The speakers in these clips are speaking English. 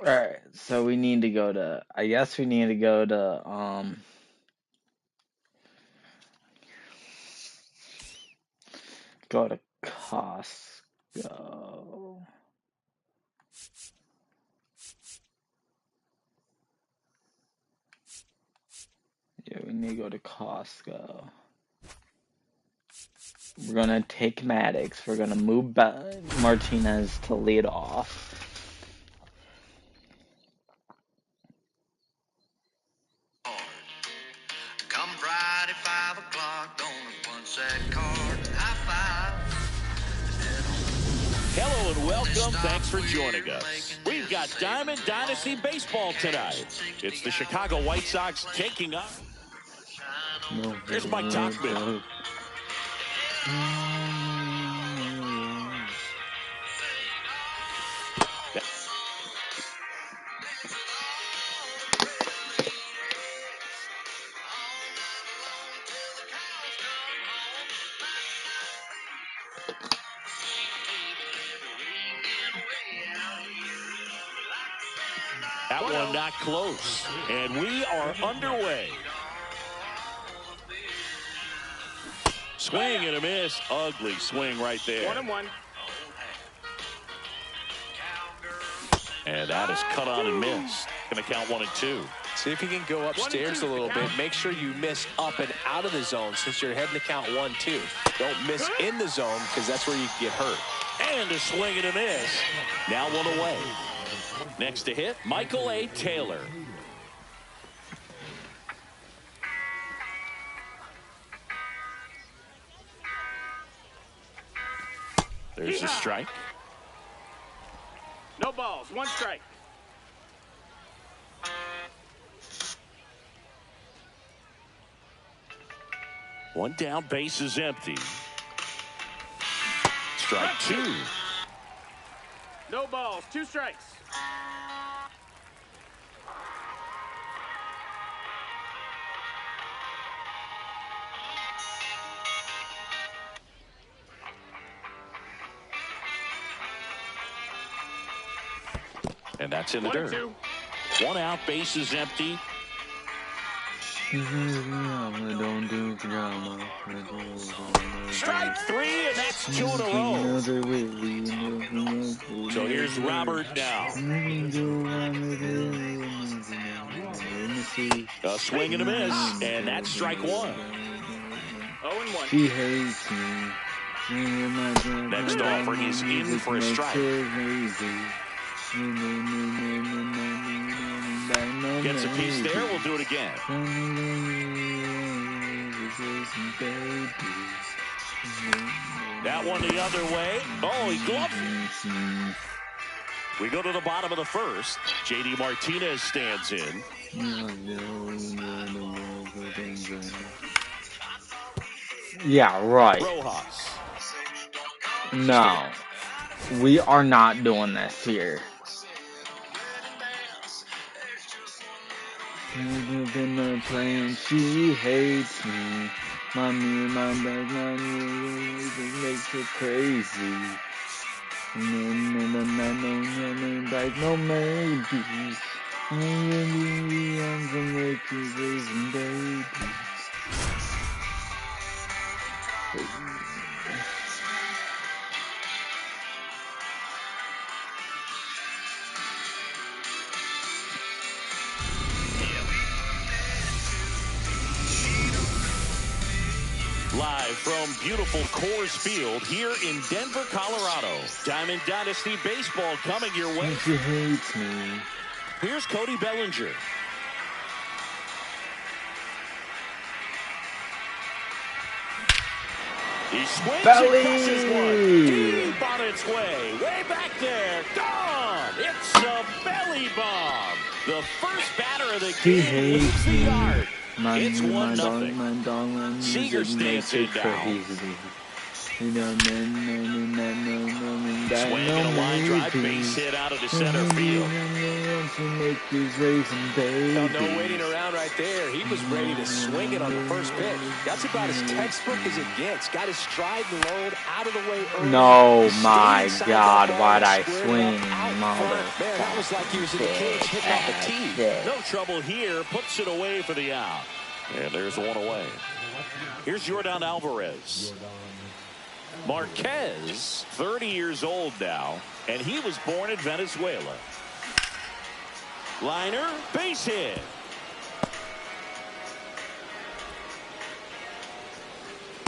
Alright, so we need to go to, I guess we need to go to, go to Costco. Yeah, we need to go to Costco. We're gonna take Maddox. We're gonna move Martinez to lead off. Come Friday, 5 o'clock, gonna punch that card. High five. Hello and welcome. Thanks for joining us. We've got Diamond Dynasty Baseball tonight. It's the Chicago White Sox taking up. Here's Mike Tauchman. That one not close. And we are underway. Swing and a miss. Ugly swing right there. 1-1. And that is cut on and missed. Going to count 1-2. See if you can go upstairs a little bit. Make sure you miss up and out of the zone since you're heading to count 1-2. Don't miss in the zone because that's where you get hurt. And a swing and a miss. Now one away. Next to hit, Michael A. Taylor. There's a strike. No balls, 1 strike. One down, base is empty. Strike 2. No balls, 2 strikes. And that's in the dirt. 1-2. 1 out, base is empty. Strike 3, and that's 2 in a row. So here's Robert now. A swing and a miss, and that's strike 1. 0-1. She hates me. Next offering is in for a strike. Gets a piece there. We'll do it again. That one the other way. Oh, he gloved it. We go to the bottom of the first. J.D. Martinez stands in. Yeah, right. Rojas. No. We are not doing this here. Playing, she hates me. Mommy, my dad, makes her crazy. Like no maybes. I'm gonna make you raising babies. Live from beautiful Coors Field here in Denver, Colorado. Diamond Dynasty Baseball coming your way. She hates me. Here's Cody Bellinger. He swings Belly! and crushes one. Deep on its way. Way back there. Gone. It's a belly bomb. The first batter of the game leaves the yard. It's 1-0. Seager stands in now. Swing and a line drive, base hit out of the center field. No waiting around right there. He was ready to swing it on the first pitch. That's about as textbook as it gets. Got his stride and load out of the way early. No, my God, why'd I swing? Ronaldo. Man, that was like he was in the cage hitting off a tee. No trouble here. Puts it away for the out. And there's one away. Here's Jordan Alvarez. Marquez, 30 years old now, and he was born in Venezuela. Liner, base hit.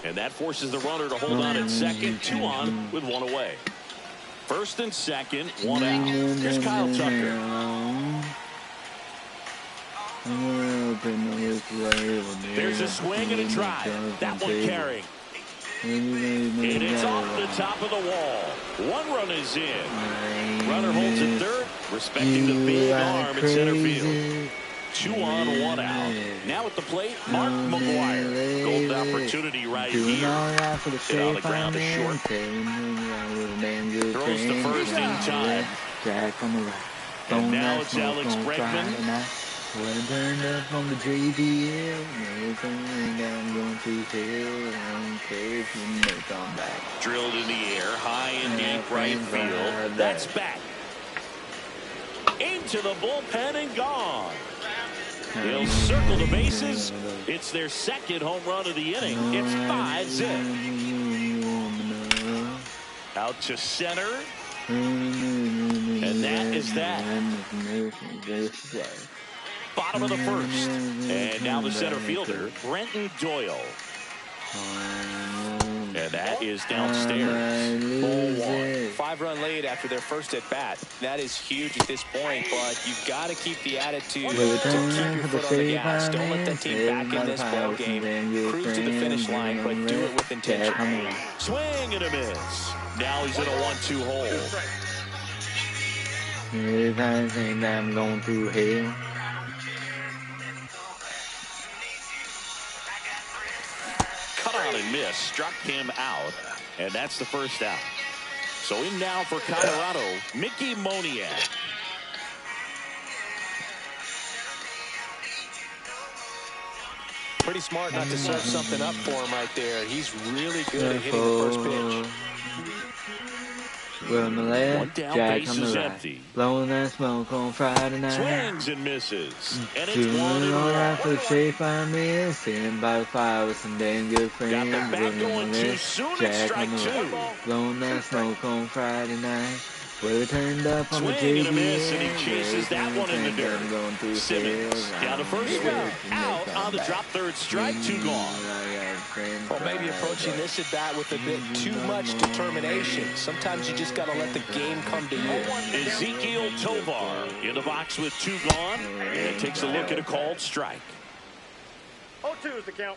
And that forces the runner to hold on at second. 2 on with 1 away. First and second, 1 out. Here's Kyle Tucker. There's a swing and a drive. That one carrying. And it's off the top of the wall. 1 run is in. Runner holds it third, respecting the big arm in center field. 2 on, 1 out. Now at the plate, Mark McGwire. Golden opportunity right here. Hit on the ground to short. Throws the first in time. And now it's Alex Bregman. Turned up on the JBL, I'm going through hell, and come back. Drilled in the air, high and deep right field. That's back. Into the bullpen and gone. They'll circle the bases. It's their second home run of the inning. It's 5-zip. Out to center. And that is that. Bottom of the first. And now the center fielder, Brenton Doyle. And that is downstairs. 0-1. 5-run lead after their first at bat. That is huge at this point, but you've got to keep the attitude to keep your foot on the gas. Don't let that team back in this ball game. Cruise to the finish line, but do it with intention. Swing and a miss. Now he's in a 1-2 hole. If I think that I'm going through hell. Cut out and miss. Struck him out. And that's the first out. So in now for Colorado, Mickey Moniak. Pretty smart not to serve something up for him right there. He's really good at hitting the first pitch. We're on the left, down, Jack base on the is right. empty. Blowing that smoke on Friday night. Swings and misses. And it's Doing 1-1. alright for shape I'm in. Sitting by the fire with some damn good friends. Got the bat We're on going the too left, soon. It's Jack strike on the 2. right. Blowing that smoke on Friday night. We're turned up on the Swing and a JBL. miss, and he chases that one in the dirt. Simmons down to first. Out on the drop, third strike, 2 gone. Well, maybe approaching this at bat with a bit too much determination. Sometimes you just got to let the game come to you. Ezekiel Tovar in the box with 2 gone, and takes a look at a called strike. 0-2 is the count.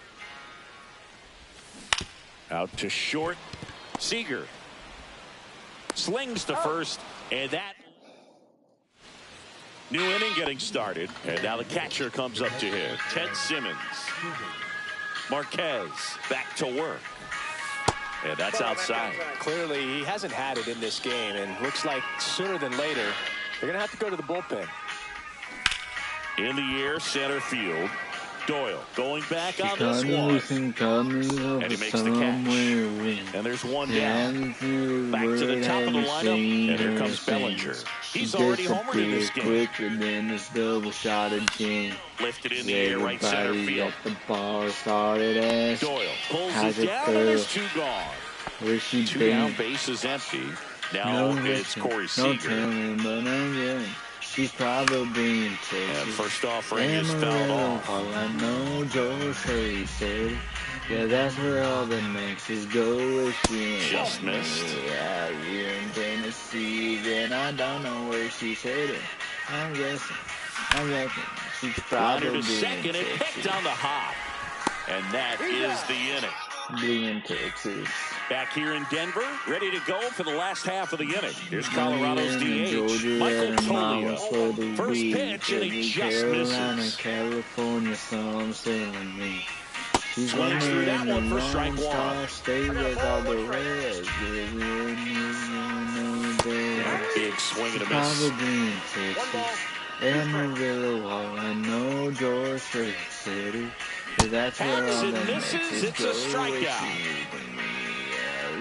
Out to short, Seager. Slings to first, and that new inning getting started. And now the catcher comes up to him, Ted Simmons. Marquez back to work. And that's outside. Clearly, he hasn't had it in this game, and looks like sooner than later, they're going to have to go to the bullpen. In the air, center field. Doyle going back on this one. And he makes the catch. And there's one down. Back to the top of the lineup. And here comes Bellinger. He's already homered in this game. Quicker than this double shot of gin. Lifted in the air, right center field. The ball started as Doyle pulls how's it it down, go? and there's 2 gone. Where's she 2 been? down, base is empty. Now it's Corey No Seager. telling, but I'm young. She's probably in And Texas. first offering is fouled off. All I know, Joe Shea said, yeah, that's where all the Mexes go if she ain't Just missed. Yeah, you're in Tennessee, and I don't know where she's headed. I reckon she's probably Liner to in second, it Texas. picked on the hop. And that is the inning. Blue in Texas. Back here in Denver, ready to go for the last half of the inning. Here's Colorado's DH, Michael Toglia. First pitch, and he just misses. California, song selling me. She's Swings through that one for strike 1. Stay with all the reds. Big swing and a miss. Probably in Texas. Amarillo, all I know, George Strait City. That's where all Hangs the and misses. Mexes It's a go. strikeout.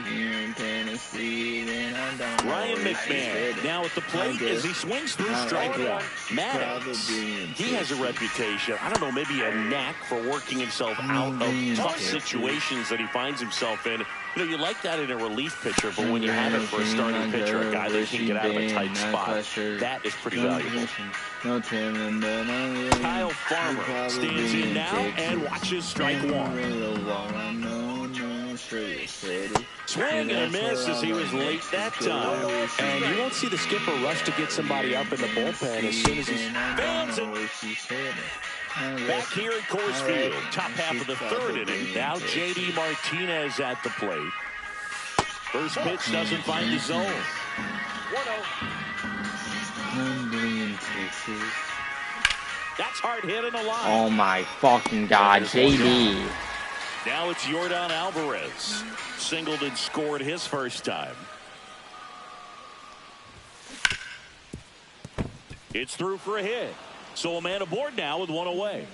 Here in Tennessee, then I Ryan McMahon now at the plate as he swings through strike one. Maddox, he has a reputation, I don't know, maybe a knack for working himself out of tough situations that he finds himself in. You know, you like that in a relief pitcher, but when you have it for a starting pitcher, a guy that can get out of a tight spot, that is pretty valuable. Kyle Farmer stands in now and watches strike one. Swing and a miss as he was late that time. And you don't see the skipper rush to get somebody up in the bullpen as soon as he's... Fans back here at Coors Field, top half of the third inning. Now J.D. Martinez at the plate. First pitch doesn't find the zone. 1-0. That's hard hit in the line. Oh my fucking God, J.D. Now it's Yordan Alvarez. Singled and scored his first time. It's through for a hit. So a man aboard now with one away.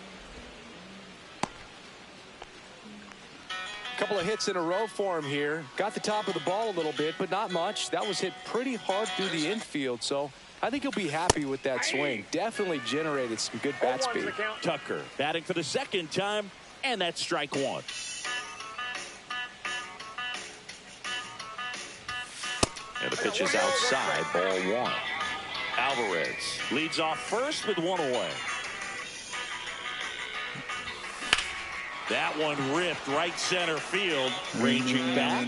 Couple of hits in a row for him here. Got the top of the ball a little bit, but not much. That was hit pretty hard through the infield, so I think he'll be happy with that swing. Definitely generated some good bat speed. Tucker batting for the second time, and that's strike one. And the pitch is outside, ball one. Alvarez leads off first with one away. That one ripped right center field, ranging back.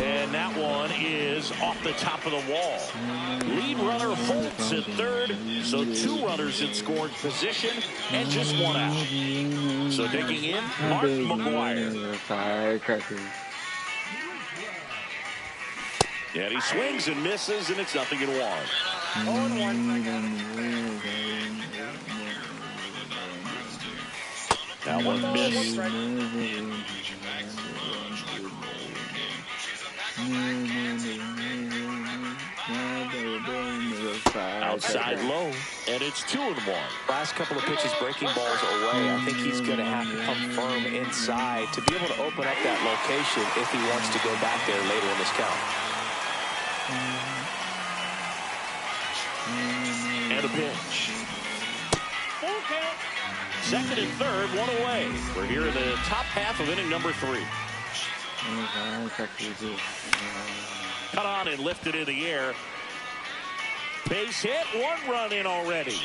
And that one is off the top of the wall. Lead runner holds at third, so two runners in scoring position and just one out. So digging in, Mark McGwire. And he swings and misses, and it's 0-1. 0-1. That one missed. Outside low, and it's 2-1. Last couple of pitches breaking balls away. I think he's going to have to come firm inside to be able to open up that location if he wants to go back there later in this count. And a pitch. Full count. Second and third, one away. We're here in the top half of inning number 3. Cut on and lifted in the air. Base hit, 1 run in already.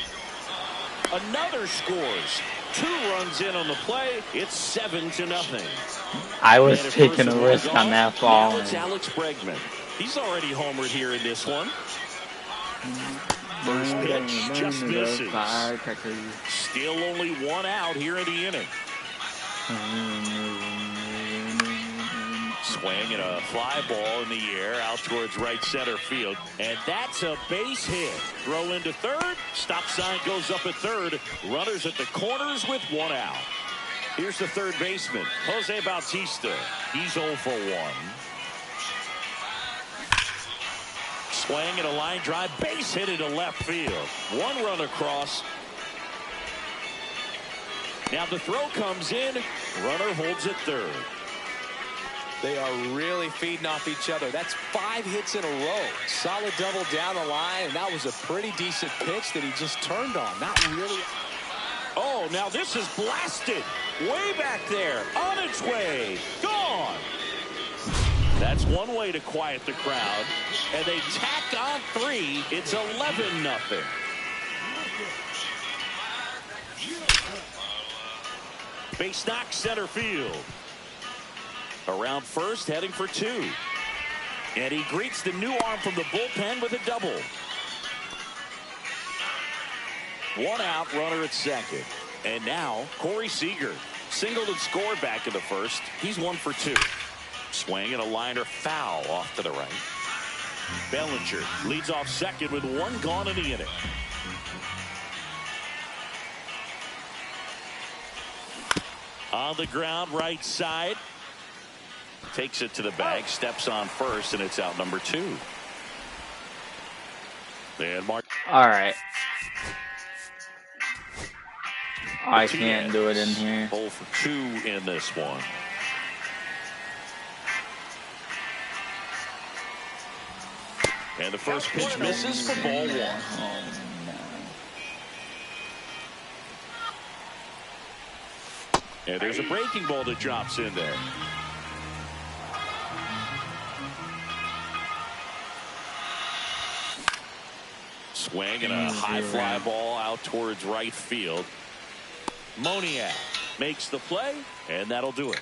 Another scores. 2 runs in on the play. It's 7-0. I was taking a risk on that ball. Now it's Alex Bregman. He's already homered here in this one. First pitch just misses. Still only 1 out here in the inning. Swing and a fly ball in the air out towards right center field. And that's a base hit. Throw into third. Stop sign goes up at third. Runners at the corners with 1 out. Here's the third baseman, Jose Bautista. He's 0 for 1. Swing and a line drive, base hit into left field. 1 run across. Now the throw comes in. Runner holds at third. They are really feeding off each other. That's 5 hits in a row. Solid double down the line, and that was a pretty decent pitch that he just turned on. Not really. Oh, now this is blasted. Way back there. On its way. Gone. That's one way to quiet the crowd. And they tack on 3. It's 11-0. Base knock center field. Around first, heading for 2. And he greets the new arm from the bullpen with a double. 1 out, runner at second. And now, Corey Seager. Singled and scored back in the first. He's 1 for 2. Swing and a liner foul off to the right. Bellinger leads off second with 1 gone in the inning. On the ground, right side. Takes it to the bag, steps on first, and it's out number 2. And Mark. All right. I can't do it in here. 0 for 2 in this one. And the first pitch misses for ball 1. And there's a breaking ball that drops in there. Swing and a high fly ball out towards right field. Moniak makes the play, and that'll do it.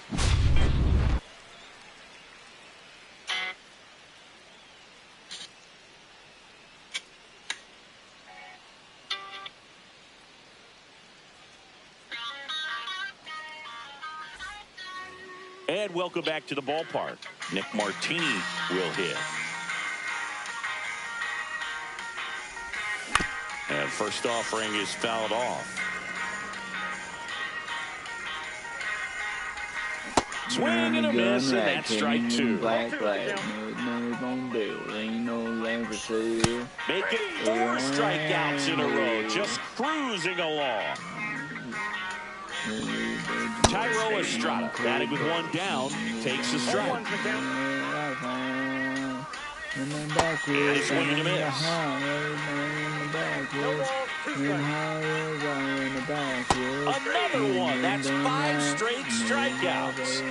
And welcome back to the ballpark. Nick Martini will hit. And first offering is fouled off. Swing and a miss, and that's strike 2. Black, ain't no land for sale. Making 4 strikeouts in a row, just cruising along. Thairo Estrada, batting with 1 down, takes a strike. And a swing and a miss. Another one. That's 5 straight strikeouts.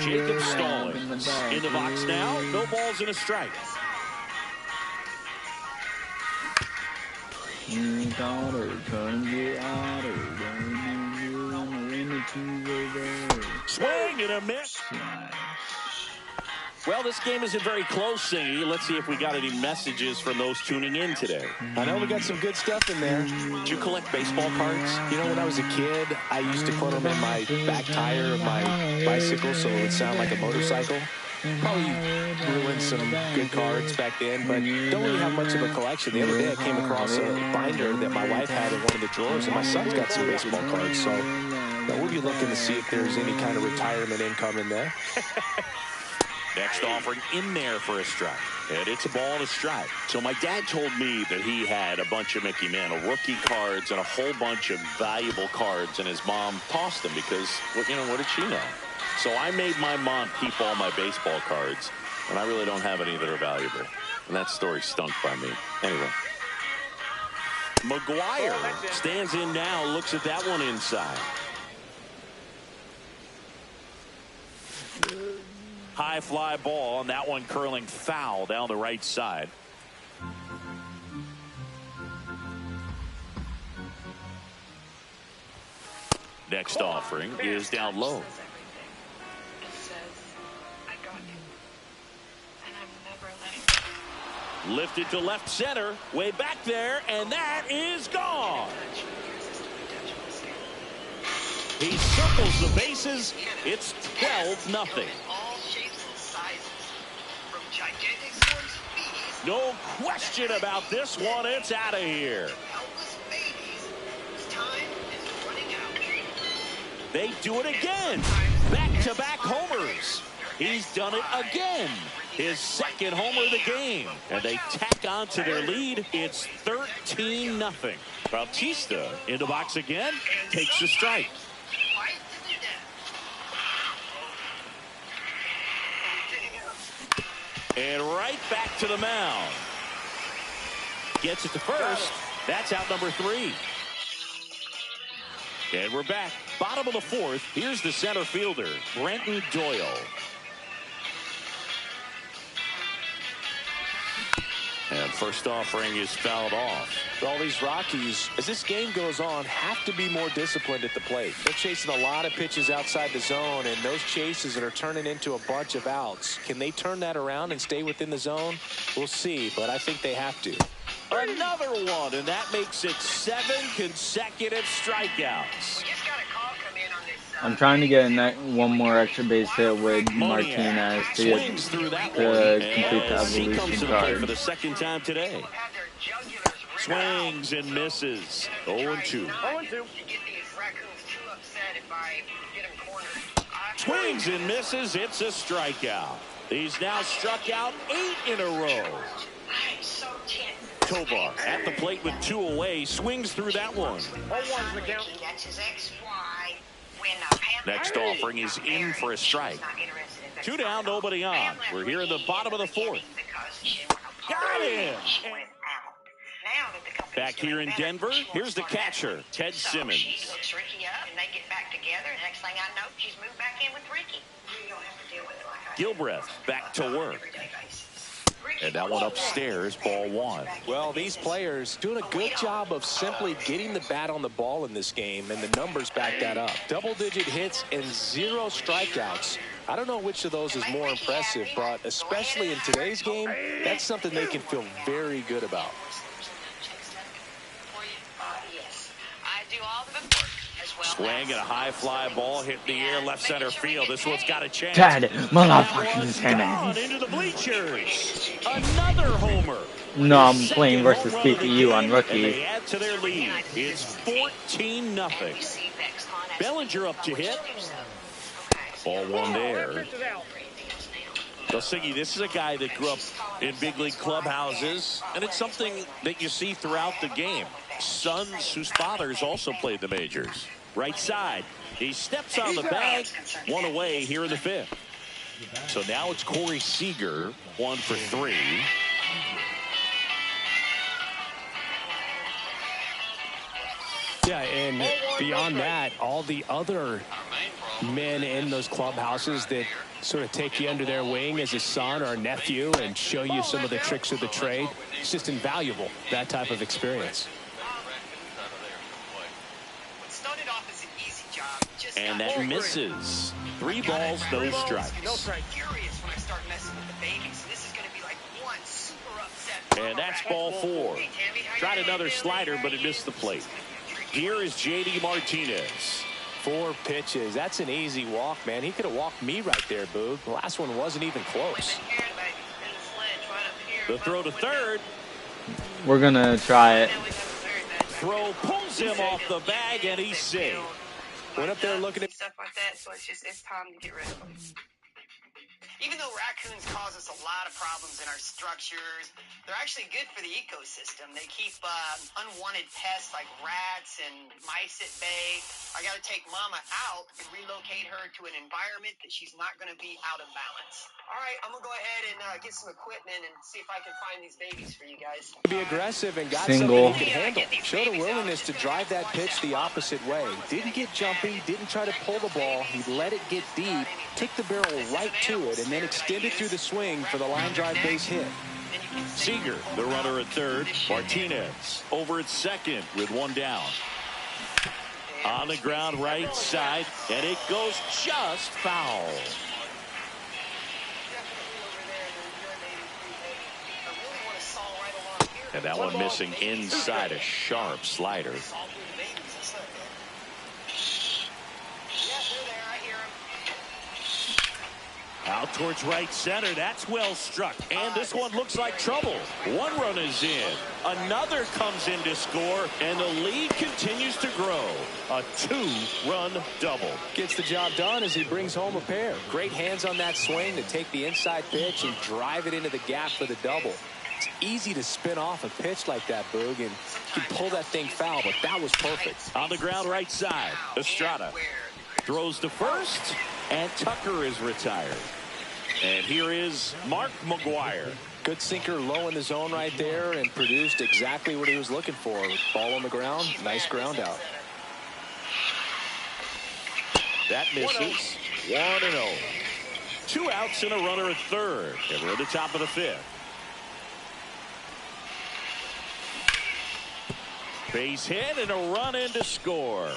Jacob Stallings in the box now. No balls and a strike. Swing and a miss. Well, this game isn't very close, Singy. Let's see if we got any messages from those tuning in today. I know we got some good stuff in there. Did you collect baseball cards? You know, when I was a kid, I used to put them in my back tire of my bicycle so it would sound like a motorcycle. Probably ruined some good cards back then, but don't really have much of a collection. The other day I came across a binder that my wife had in one of the drawers, and my son's got some baseball cards, so we'll be looking to see if there's any kind of retirement income in there. Next offering in there for a strike. And it's a ball and a strike. So my dad told me that he had a bunch of Mickey Mantle rookie cards and a whole bunch of valuable cards, and his mom tossed them because, well, you know, what did she know? So I made my mom keep all my baseball cards, and I really don't have any that are valuable. And that story stunk by me. Anyway. McGuire stands in now, looks at that one inside. High fly ball, and that one curling foul down the right side. Next offering is down low. Lifted to left center, way back there, and that is gone. He circles the bases. It's 12-0. No question about this one. It's out of here. They do it again. Back-to-back homers. He's done it again. His second homer of the game. And they tack on to their lead. It's 13-0. Bautista in the box again. Takes the strike. And right back to the mound. Gets it to first. That's out number 3. And we're back. Bottom of the 4th. Here's the center fielder, Brenton Doyle. And first offering is fouled off. All these Rockies, as this game goes on, have to be more disciplined at the plate. They're chasing a lot of pitches outside the zone, and those chases that are turning into a bunch of outs. Can they turn that around and stay within the zone? We'll see, but I think they have to. Another one, and that makes it 7 consecutive strikeouts. I'm trying to get one more extra base hit with Martinez to get the complete evolution card. For the second time today. Swings and misses. 0-2. Swings and misses. It's a strikeout. He's now struck out 8 in a row. Tovar at the plate with 2 away. Swings through that one. Next offering is in for a strike. 2 down, nobody on. We're here in the bottom of the 4th. Got him! Back here in Denver, here's the catcher, Ted Simmons. She hooks Ricky up, and they get back together. And next thing I know, she's moved back in with Ricky. You don't have to deal with it like I Gilbreth back to work. And that one upstairs, ball 1. Well, these players doing a good job of simply getting the bat on the ball in this game, and the numbers back that up. Double-digit hits and 0 strikeouts. I don't know which of those is more impressive, but especially in today's game, that's something they can feel very good about. Swing and a high fly ball hit in the air, left center field. This one's got a chance. Ted motherfucking Simmons. Into the bleachers. Another homer. No, I'm playing versus BPU on And rookie. they add to their lead. It's 14-0. Bellinger up to hit. Ball 1 there. Siggy, this is a guy that grew up in big league clubhouses, and it's something that you see throughout the game. Sons whose fathers also played the majors. Right side. He steps on the bag. 1 away here in the 5th. So now it's Corey Seager, 1 for 3. Yeah, and beyond that, all the other men in those clubhouses that sort of take you under their wing as a son or a nephew and show you some of the tricks of the trade. It's just invaluable, that type of experience. And that misses. 3 balls, no strikes. And that's ball 4. Tried another slider, but it missed the plate. Here is J.D. Martinez. 4 pitches. That's an easy walk, man. He could have walked me right there, Boog. The last one wasn't even close. The throw to third. We're gonna try it. Throw pulls him off the bag, and he's safe. Went up there looking at stuff like that, so it's time to get rid of them. Even though raccoons cause us a lot of problems in our structures, they're actually good for the ecosystem. They keep unwanted pests like rats and mice at bay. I got to take Mama out and relocate her to an environment that she's not going to be out of balance. All right, I'm going to go ahead and get some equipment and see if I can find these babies for you guys. be aggressive and got Single. something he could handle. Showed a willingness to drive that pitch the opposite way. Didn't get jumpy, didn't try to pull the ball. He let it get deep, took the barrel right to it, and then extended through the swing for the line drive base hit. Seager, the runner at third. Martinez over at second with 1 down. On the ground right side, and it goes just foul. And that one missing inside, a sharp slider. Out towards right center. That's well struck. And this one looks like trouble. 1 run is in. Another comes in to score. And the lead continues to grow. A 2-run double. Gets the job done as he brings home a pair. Great hands on that swing to take the inside pitch and drive it into the gap for the double. It's easy to spin off a pitch like that, Boog, and you can pull that thing foul, but that was perfect. On the ground right side, Estrada throws to first, and Tucker is retired. And here is Mark McGwire. Good sinker low in the zone right there and produced exactly what he was looking for. Ball on the ground, nice ground out. That misses. 1-0. 2 outs and a runner at third. And we're at the top of the 5th. Base hit and a run in to score.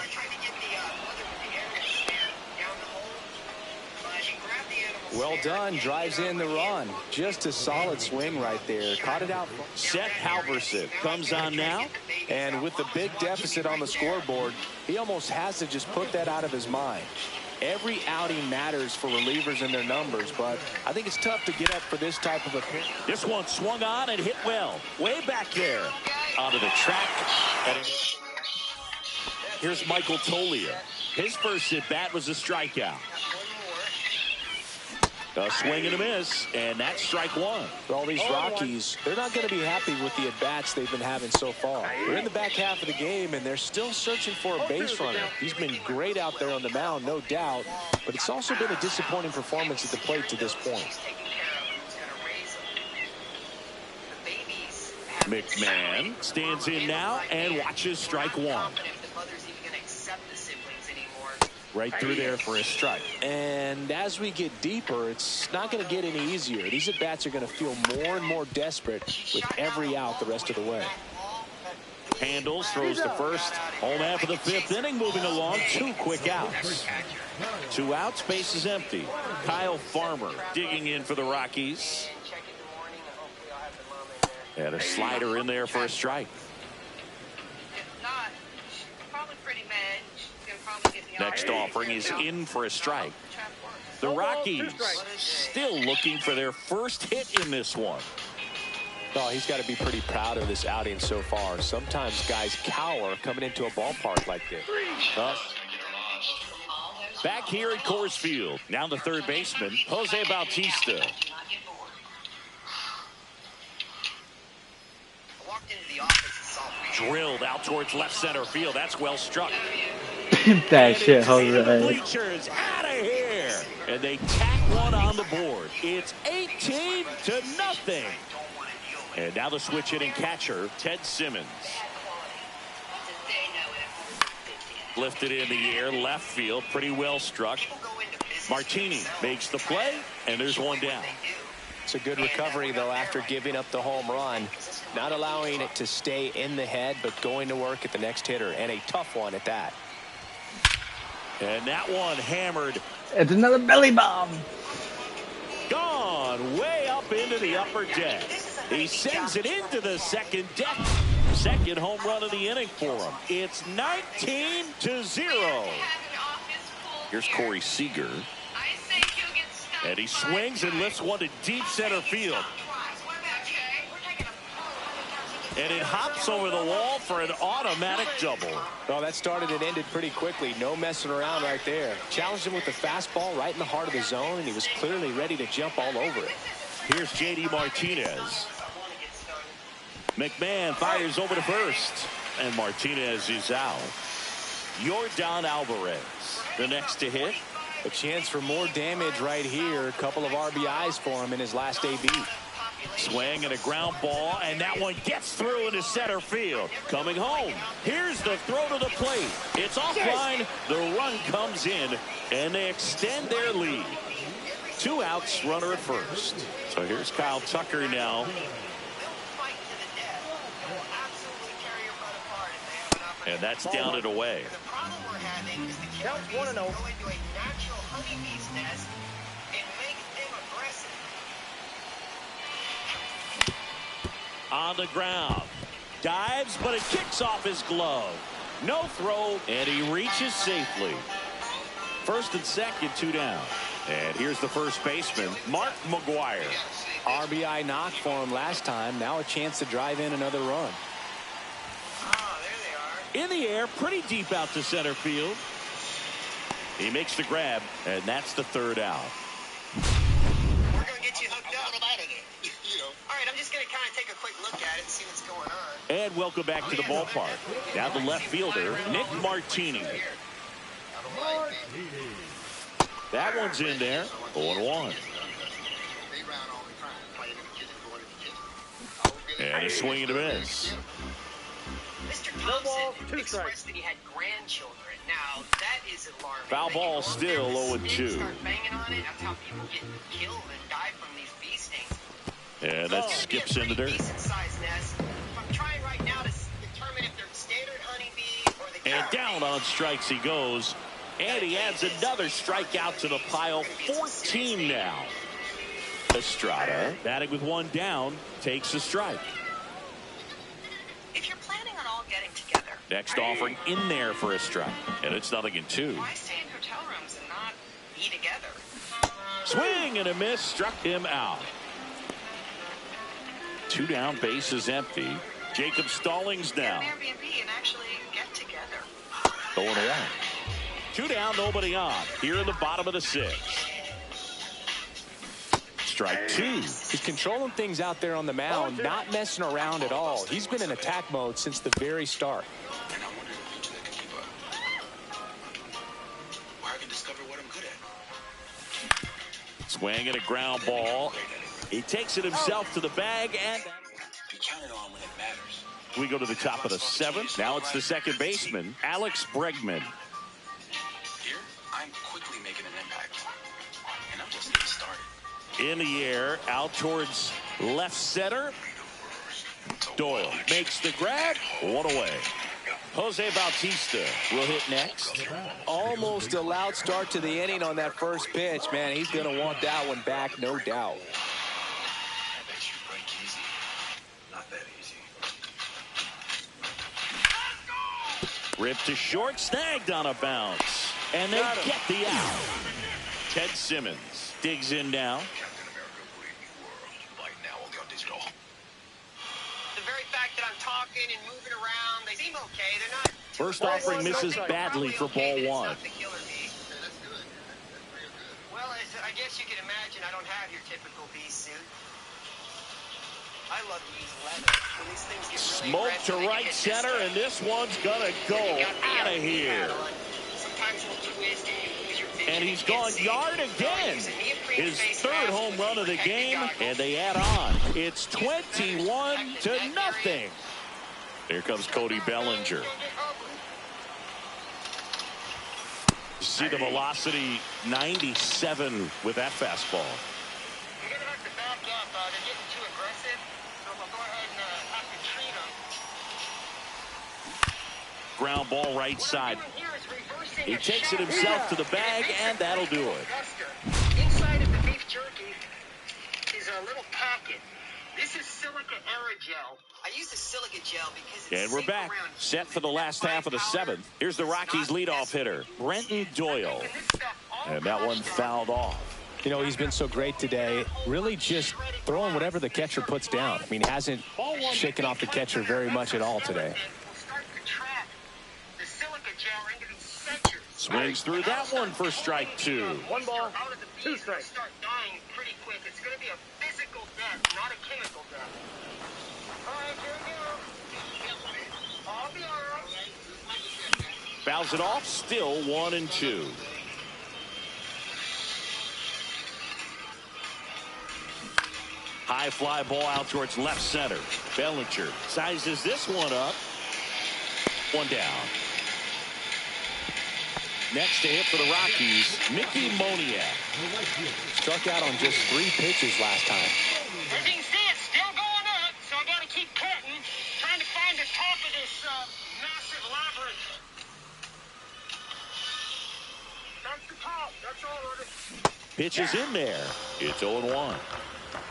Well done, drives in the run. Just a solid swing right there. Caught it out. Seth Halverson comes on now. And with the big deficit on the scoreboard, he almost has to just put that out of his mind. Every outing matters for relievers and their numbers, but I think it's tough to get up for this type of a pitch. This one swung on and hit well. Way back there. Onto the track. And here's Michael Toglia. His first at bat was a strikeout. A swing and a miss, and that's strike one. All these Rockies, they're not going to be happy with the at-bats they've been having so far. They're in the back half of the game, and they're still searching for a base runner. He's been great out there on the mound, no doubt, but it's also been a disappointing performance at the plate to this point. McMahon stands in now and watches strike one. Right through there for a strike. And as we get deeper, it's not going to get any easier. These at-bats are going to feel more and more desperate with every out the rest of the way. Handles, throws to first. Home half of the fifth inning, moving along. 2 quick outs. 2 outs, base is empty. Kyle Farmer digging in for the Rockies. And a slider in there for a strike. Next offering is in for a strike. The Rockies still looking for their first hit in this one. Oh, he's got to be pretty proud of this outing so far. Sometimes guys cower coming into a ballpark like this. Back here at Coors Field. Now the third baseman, Jose Bautista. Drilled out towards left center field. That's well struck. That shit, Jose. Bleachers out of here. And they tack one on the board. It's 18-0. And now the switch hitting catcher, Ted Simmons. Lifted in the air, left field, pretty well struck. Martini makes the play, and there's one down. It's a good recovery, though, after giving up the home run. Not allowing it to stay in the head, but going to work at the next hitter, and a tough one at that. And that one hammered. It's another belly bomb. Gone way up into the upper deck. He sends it into the second deck. Second home run of the inning for him. It's 19-0. Here's Corey Seager. And he swings and lifts one to deep center field. And it hops over the wall for an automatic double. Well, that started and ended pretty quickly. No messing around right there. Challenged him with the fastball right in the heart of the zone, and he was clearly ready to jump all over it. Here's J.D. Martinez. McMahon fires over to first. And Martinez is out. Yordan Alvarez, the next to hit. A chance for more damage right here. A couple of RBIs for him in his last AB. Swing and a ground ball, and that one gets through into center field. Coming home. Here's the throw to the plate. It's offline. The run comes in, and they extend their lead. 2 outs, runner at first. So here's Kyle Tucker now. And that's down and away. Count 1-0. On the ground. Dives, but it kicks off his glove. No throw, and he reaches safely. First and second, 2 down. And here's the first baseman, Mark McGwire. RBI knock for him last time. Now a chance to drive in another run. In the air, pretty deep out to center field. He makes the grab, and that's the third out. We're going to get you hooked up. All right, I'm just going to kind of take a quick look at it and see what's going on. And welcome back to the ballpark. Now the left fielder, Nick Martini. That one's in there, 0-1. And a swing and a miss. Mr. Thompson expressed that he had grandchildren. Now, that is alarming. Foul ball still 0-2. Start banging on it. That's how people get killed and die from these bee stings. And that skips in the dirt. Decent-sized nest. I'm trying right now to determine if they're standard honeybees or the And down on strikes he goes. And he adds another strikeout to the pile. 14 now. Estrada, batting with 1 down, takes a strike. If you're planning on all getting together. Next offering in there for a strike. And it's 0-2. Why stay in hotel rooms and not be together? Swing and a miss, struck him out. 2 down, base is empty. Jacob Stallings now. Get an Airbnb and actually get together. 0-1. 2 down, nobody on. Here in the bottom of the 6th. strike two. He's controlling things out there on the mound, not messing around at all. He's been in attack mode since the very start. And I wonder if eventually I can keep up. Or I can discover what I'm good at. Swing and a ground ball. He takes it himself to the bag, and Be counted on when it matters. we go to the top of the seventh. Now it's the second baseman, Alex Bregman. Here, I'm quickly making an impact. And I'm just getting started. In the air, out towards left center. Doyle makes the grab. One away. Jose Bautista will hit next. Almost a loud start to the inning on that first pitch. Man, he's going to want that one back, no doubt. I bet you break easy. Not that easy. Ripped to short, snagged on a bounce. And they get the out. Ted Simmons digs in now. Captain America, brave new world. Buy it now, only on digital. The very fact that I'm talking and moving around, they seem okay. They're not. First offering misses badly for ball one. Well, I guess you can imagine I don't have your typical bee suit. I love to use leather. When these things get really Smoke aggressive, to they can right get center, this and this one's gonna go out of here. Sometimes we'll twist and you lose your vision. And he's gone yard again. His third home run of the game, and they add on. It's 21-0. Here comes Cody Bellinger. See the velocity, 97 with that fastball. You're going to have to back up. They're getting too aggressive. So we'll go ahead and have to treat them. Ground ball right side. What I'm doing here is reversing He a takes it shot. himself to the bag, and that'll do it. Inside of the beef jerky is a little packet. This is silica aerogel. I use the silica gel because it's And we're safe back, around set for the humans. last half of the seventh. Here's the Rockies leadoff hitter, Brenton Doyle. And that one fouled off. You know, he's been so great today, really just throwing whatever the catcher puts down. I mean, hasn't shaken off the catcher very much at all today. Swings through that one for strike two. 1 ball, 2 strikes. Start dying pretty quick. It's going to be a physical death, not a chemical death. All right, here we go. I'll be all right. Fouls it off, still 1-2. High fly ball out towards left center. Bellinger sizes this one up. One down. Next to hit for the Rockies, Mickey Moniak. Struck out on just 3 pitches last time. As you can see, it's still going up, so I got to keep cutting, trying to find the top of this massive labyrinth. That's the top. That's all of it. Pitch is in there. It's 0-1.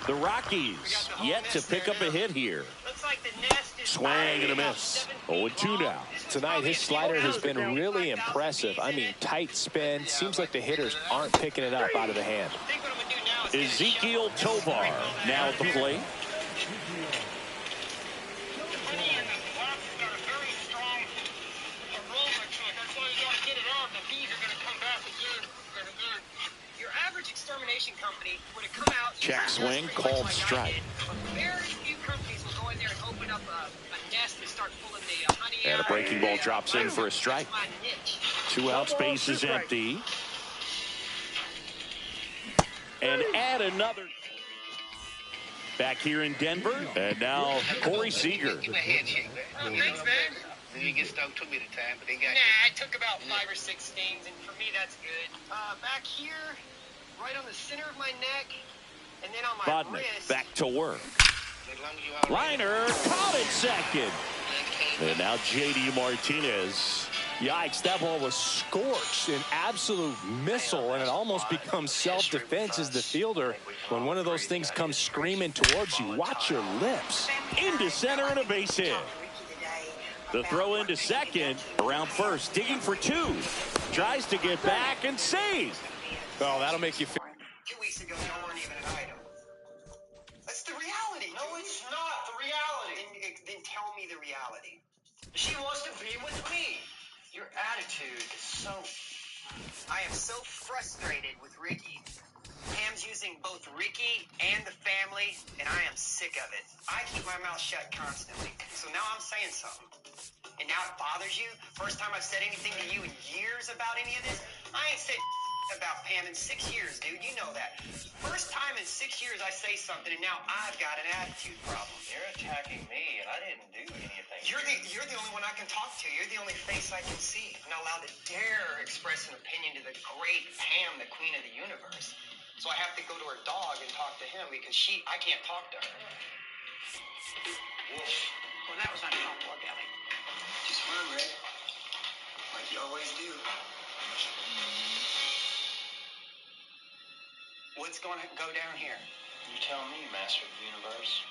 The Rockies yet to pick up a hit here. Looks like the nest is Swing and a miss. 0-2 now. Tonight, his slider has been really impressive. I mean, tight spin. Seems like the hitters aren't picking it up out of the hand. I think what I'm going to do now is Ezekiel Tovar now at the plate. honey and the wax has got a very strong aroma to it. That's why you got to get it out. The bees are going to come back again and again. Your average extermination company would have come out. Check swing, called strike. Very few companies will go in there and open up a nest and start pulling the honey And a out. breaking ball drops in for a strike. That's my niche. 2 out, space is empty. And add another. Back here in Denver. And now Corey Seager. Give me a handshake, man. Thanks, man. You didn't get stung too many times, but they got Nah, I took about 5 or 6 stings, and for me, that's good. Back here, right on the center of my neck, and then on my Bodnick wrist. back to work. as long as you all right. Liner caught it second. And now J.D. Martinez. Yikes, that ball was scorched, an absolute missile, and it almost becomes self-defense as the fielder. When one of those things comes screaming towards you, watch your lips. Into center and a base hit. The throw into second. Around first, digging for 2. Tries to get back and saves. Oh, that'll make you feel. 2 weeks ago, you weren't even an item. That's the reality. No, it's not the reality. Then tell me the reality. She wants to be with me. Your attitude is so... I am so frustrated with Ricky. Pam's using both Ricky and the family, and I am sick of it. I keep my mouth shut constantly, so now I'm saying something. And now it bothers you? First time I've said anything to you in years about any of this? I ain't said about Pam in 6 years, dude. You know that. First time in 6 years I say something, and now I've got an attitude problem. You're attacking me, and I didn't do anything. You're the only one I can talk to. You're the only face I can see. I'm not allowed to dare express an opinion to the great Pam, the queen of the universe. So I have to go to her dog and talk to him because I can't talk to her. Wolf. Well, that was uncomfortable, Ellie. Just run, Rick. Like you always do. What's going to go down here? You tell me, Master of the Universe.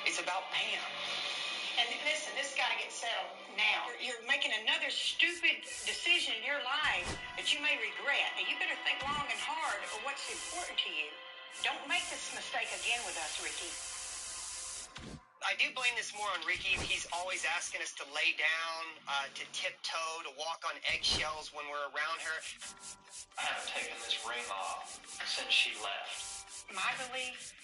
It's about Pam. And listen, this has got to get settled now. You're making another stupid decision in your life that you may regret. And you better think long and hard of what's important to you. Don't make this mistake again with us, Ricky. I do blame this more on Ricky. He's always asking us to lay down, to tiptoe, to walk on eggshells when we're around her. I haven't taken this ring off since she left. My belief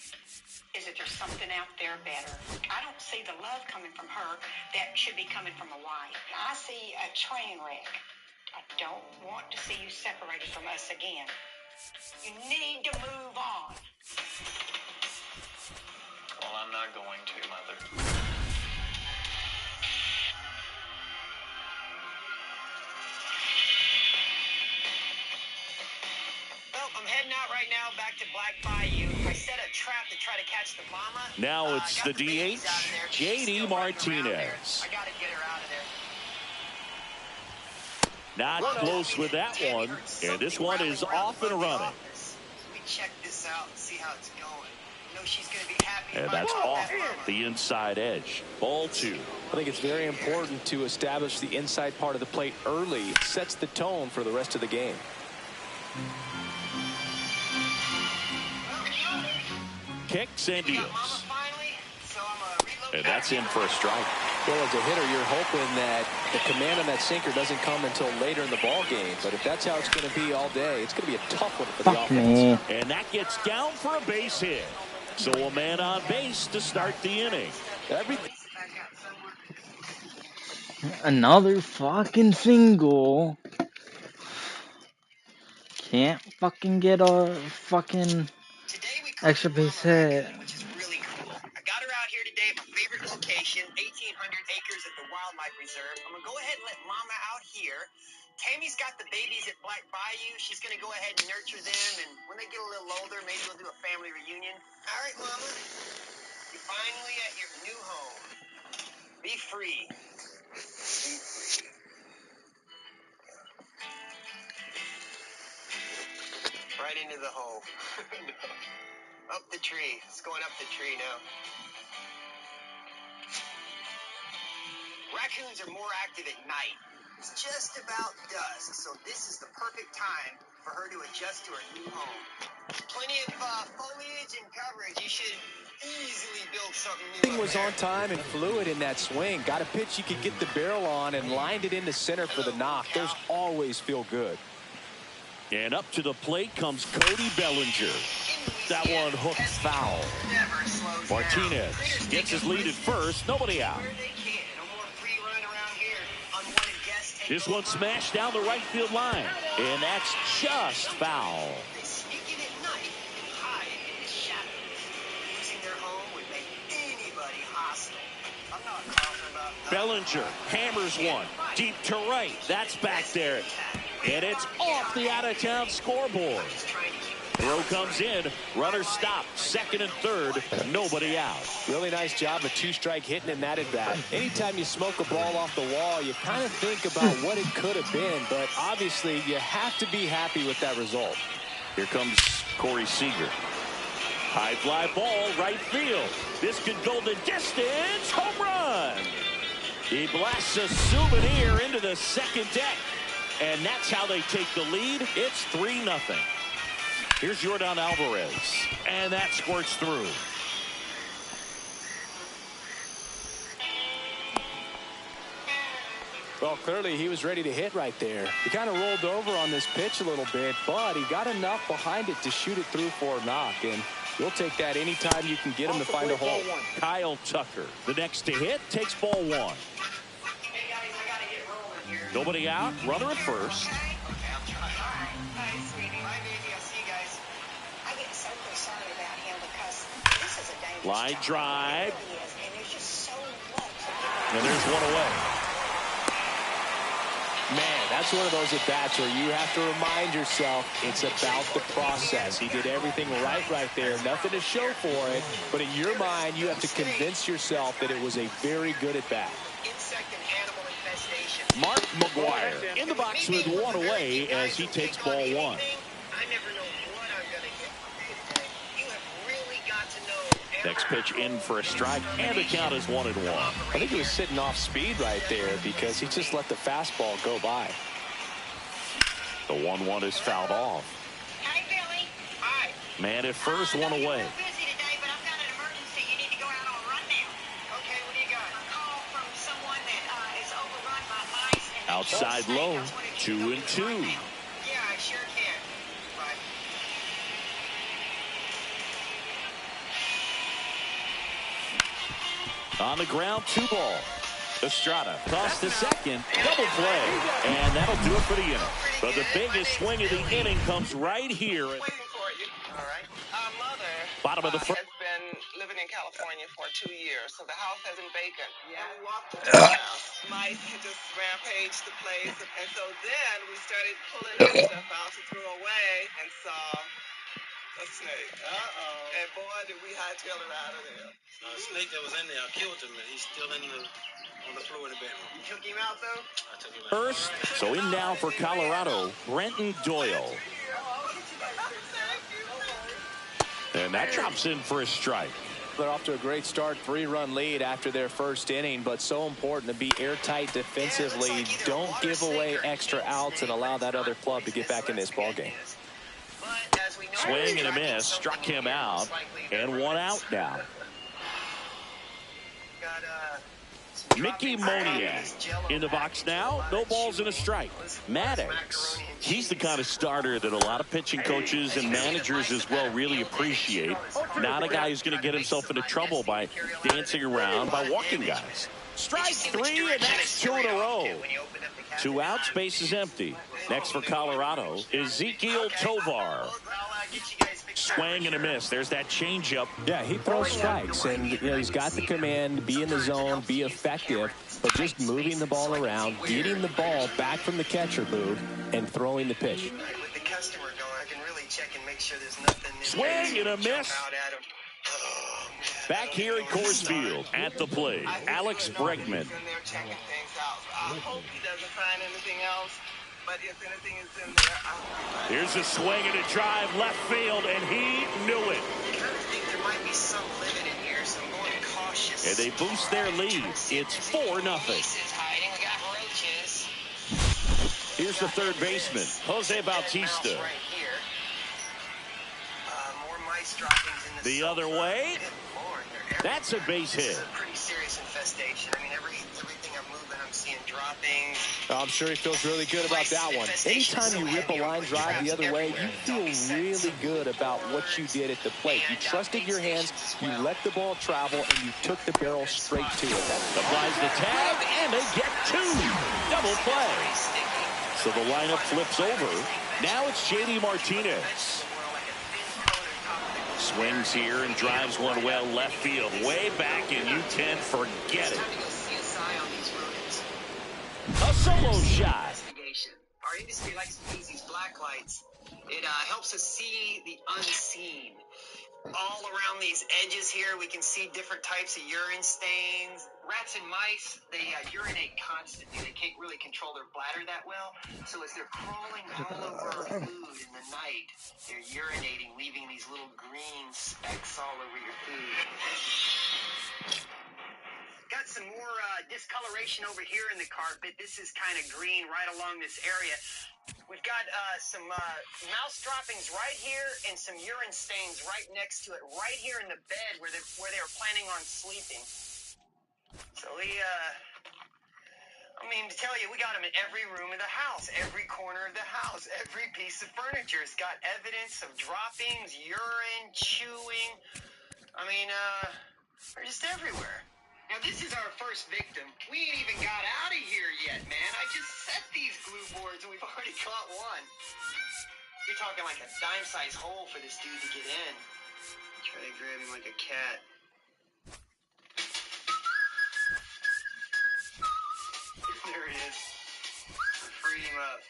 is that there's something out there better. I don't see the love coming from her that should be coming from a wife. I see a train wreck. I don't want to see you separated from us again. You need to move on. Well, I'm not going to, Mother. Well, I'm heading out right now back to Black Bayou. I set a trap to try to catch the mama. Now it's the DH, J.D. Martinez. I gotta get her out of there. Not close with that one, and this one is off and running. We check this out and see how it's going. I know she's gonna be happy. And that's off the inside edge. Ball 2. I think it's very important to establish the inside part of the plate early. It sets the tone for the rest of the game. Kicks and deals. And that's in for a strike. Well, as a hitter, you're hoping that the command on that sinker doesn't come until later in the ball game. But if that's how it's going to be all day, it's going to be a tough one for the offense. And that gets down for a base hit. So a man on base to start the inning. Another fucking single. Can't fucking get a fucking extra base hit. Which is really cool. I got her out here today at my favorite location, 1,800 acres at the Wildlife Reserve. I'm going to go ahead and let Mama out here. Tammy's got the babies at Black Bayou. She's going to go ahead and nurture them, and when they get a little older, maybe we'll do a family reunion. All right, Mama. You're finally at your new home. Be free. Be free. Right into the hole. Up the tree. It's going up the tree now. Raccoons are more active at night. It's just about dusk, so this is the perfect time for her to adjust to her new home. Plenty of foliage and coverage. You should easily build something new. Everything was on time and fluid in that swing. Got a pitch you could get the barrel on and lined it into center for the knock. Those always feel good. And up to the plate comes Cody Bellinger. That one hooked foul. Martinez gets his lead at first. Nobody out. This one smashed down the right field line. And that's just foul. Bellinger hammers one. Deep to right. That's back there. And it's off the out-of-town scoreboard. Throw comes in. Runner stopped. Second and third. Nobody out. Really nice job of two-strike hitting in that at-bat. Anytime you smoke a ball off the wall, you kind of think about what it could have been. But obviously, you have to be happy with that result. Here comes Corey Seager. High fly ball, right field. This could go the distance. Home run. He blasts a souvenir into the second deck. And that's how they take the lead. It's 3-0. Here's Yordan Alvarez. And that squirts through. Well, clearly he was ready to hit right there. He kind of rolled over on this pitch a little bit, but he got enough behind it to shoot it through for a knock. And you'll take that anytime you can get him to find a hole. Kyle Tucker, the next to hit, takes ball 1. Hey guys, I gotta get rolling here. Nobody out, runner at first. Okay, I'm trying. Hi, sweetie. Bye, baby. I'll see you guys. I get so concerned about him because this is a dangerous Line job. drive. It really is, and there's just so much. And there's one away. Man, that's one of those at-bats where you have to remind yourself it's about the process. He did everything right there. Nothing to show for it. But in your mind, you have to convince yourself that it was a very good at-bat. Insect and animal infestation. Mark McGuire in the box with one away as he takes ball 1. I never know what I'm gonna get from you today. You have really got to know. Next pitch in for a strike, and the count is 1-1. I think he was sitting off speed right there because he just let the fastball go by. The 1-1 is fouled off. Hey, Billy. Hi. Man at first, one away. You're busy today, but I've got an emergency. You need to go out on a run now. Okay, what do you got? A call from someone that is overrun by mice. And Outside low, 2-2. Yeah, I sure can. Bye. On the ground, 2 ball. Estrada tossed to second, double play, and that'll do it for the inning. But the biggest swing of the inning comes right here. Waiting for you. All right. Mother. Bottom of the first. Has been living in California for 2 years, so the house has been vacant. Yeah. And we walked into the house. Mice had just rampaged the place, and so then we started pulling stuff out to throw away and saw a snake. And boy, did we hightail it out of there. The snake that was in there, I killed him, and he's still on the floor in the bedroom. You took him out, though? I took him out. First, so in now for Colorado, Brenton Doyle. And that drops in for a strike. They're off to a great start, 3-run lead after their first inning, but so important to be airtight defensively. Don't give away extra outs and allow that other club to get back in this ballgame. Swing and a miss, struck him out, and 1 out now. Mickey Moniak in the box now. No balls and a strike. Maddox, he's the kind of starter that a lot of pitching coaches and managers as well really appreciate. Not a guy who's going to get himself into trouble by dancing around, by walking guys. Strike 3, and that's 2 in a row. 2 outs, base is empty. Next for Colorado, Ezequiel Tovar. Swing and a miss. There's that changeup. Yeah, he throws strikes, and he's got the command, be in the zone, be effective, but just moving the ball around, getting the ball back from the catcher booth, and throwing the pitch. With the customer going, I can really check and make sure there's nothing. Swing and a miss. Back here at Coors Field at the plate, Alex Bregman. I hope he doesn't find anything else. But if anything is in there, here's a swing and a drive left field, and he knew it. I kind of think there might be some limit in here, so I'm going cautious. And they boost their lead. It's 4-0. Hiding. We got roaches. Here's the third baseman, Jose Bautista. Right here. More mice droppings in the other way. That's a base hit. This is a pretty serious infestation. I mean, everything I'm moving, I'm seeing droppings. I'm sure he feels really good about that one. Anytime you rip a line drive the other way, you feel really good about what you did at the plate. You trusted your hands, you let the ball travel, and you took the barrel straight to it. Applies the tag, and they get 2. Double play. So the lineup flips over. Now it's JD Martinez. Swings here and drives one well left field. Way back, and you can forget it. A solo shot. Our industry likes to use these black lights. It helps us see the unseen. All around these edges here, we can see different types of urine stains. Rats and mice, they urinate constantly. They can't really control their bladder that well. So as they're crawling all over our food in the night, they're urinating, leaving these little green specks all over your food. Got some more discoloration over here in the carpet. This is kind of green right along this area. We've got some mouse droppings right here and some urine stains right next to it, right here in the bed where they were planning on sleeping. So I mean, to tell you, we got them in every room of the house, every corner of the house, every piece of furniture. It's got evidence of droppings, urine, chewing. I mean, they're just everywhere. Now, this is our first victim. We ain't even got out of here yet, man. I just set these glue boards, and we've already caught one. You're talking like a dime-sized hole for this dude to get in. Try to grab him like a cat. There he is. I freed him up.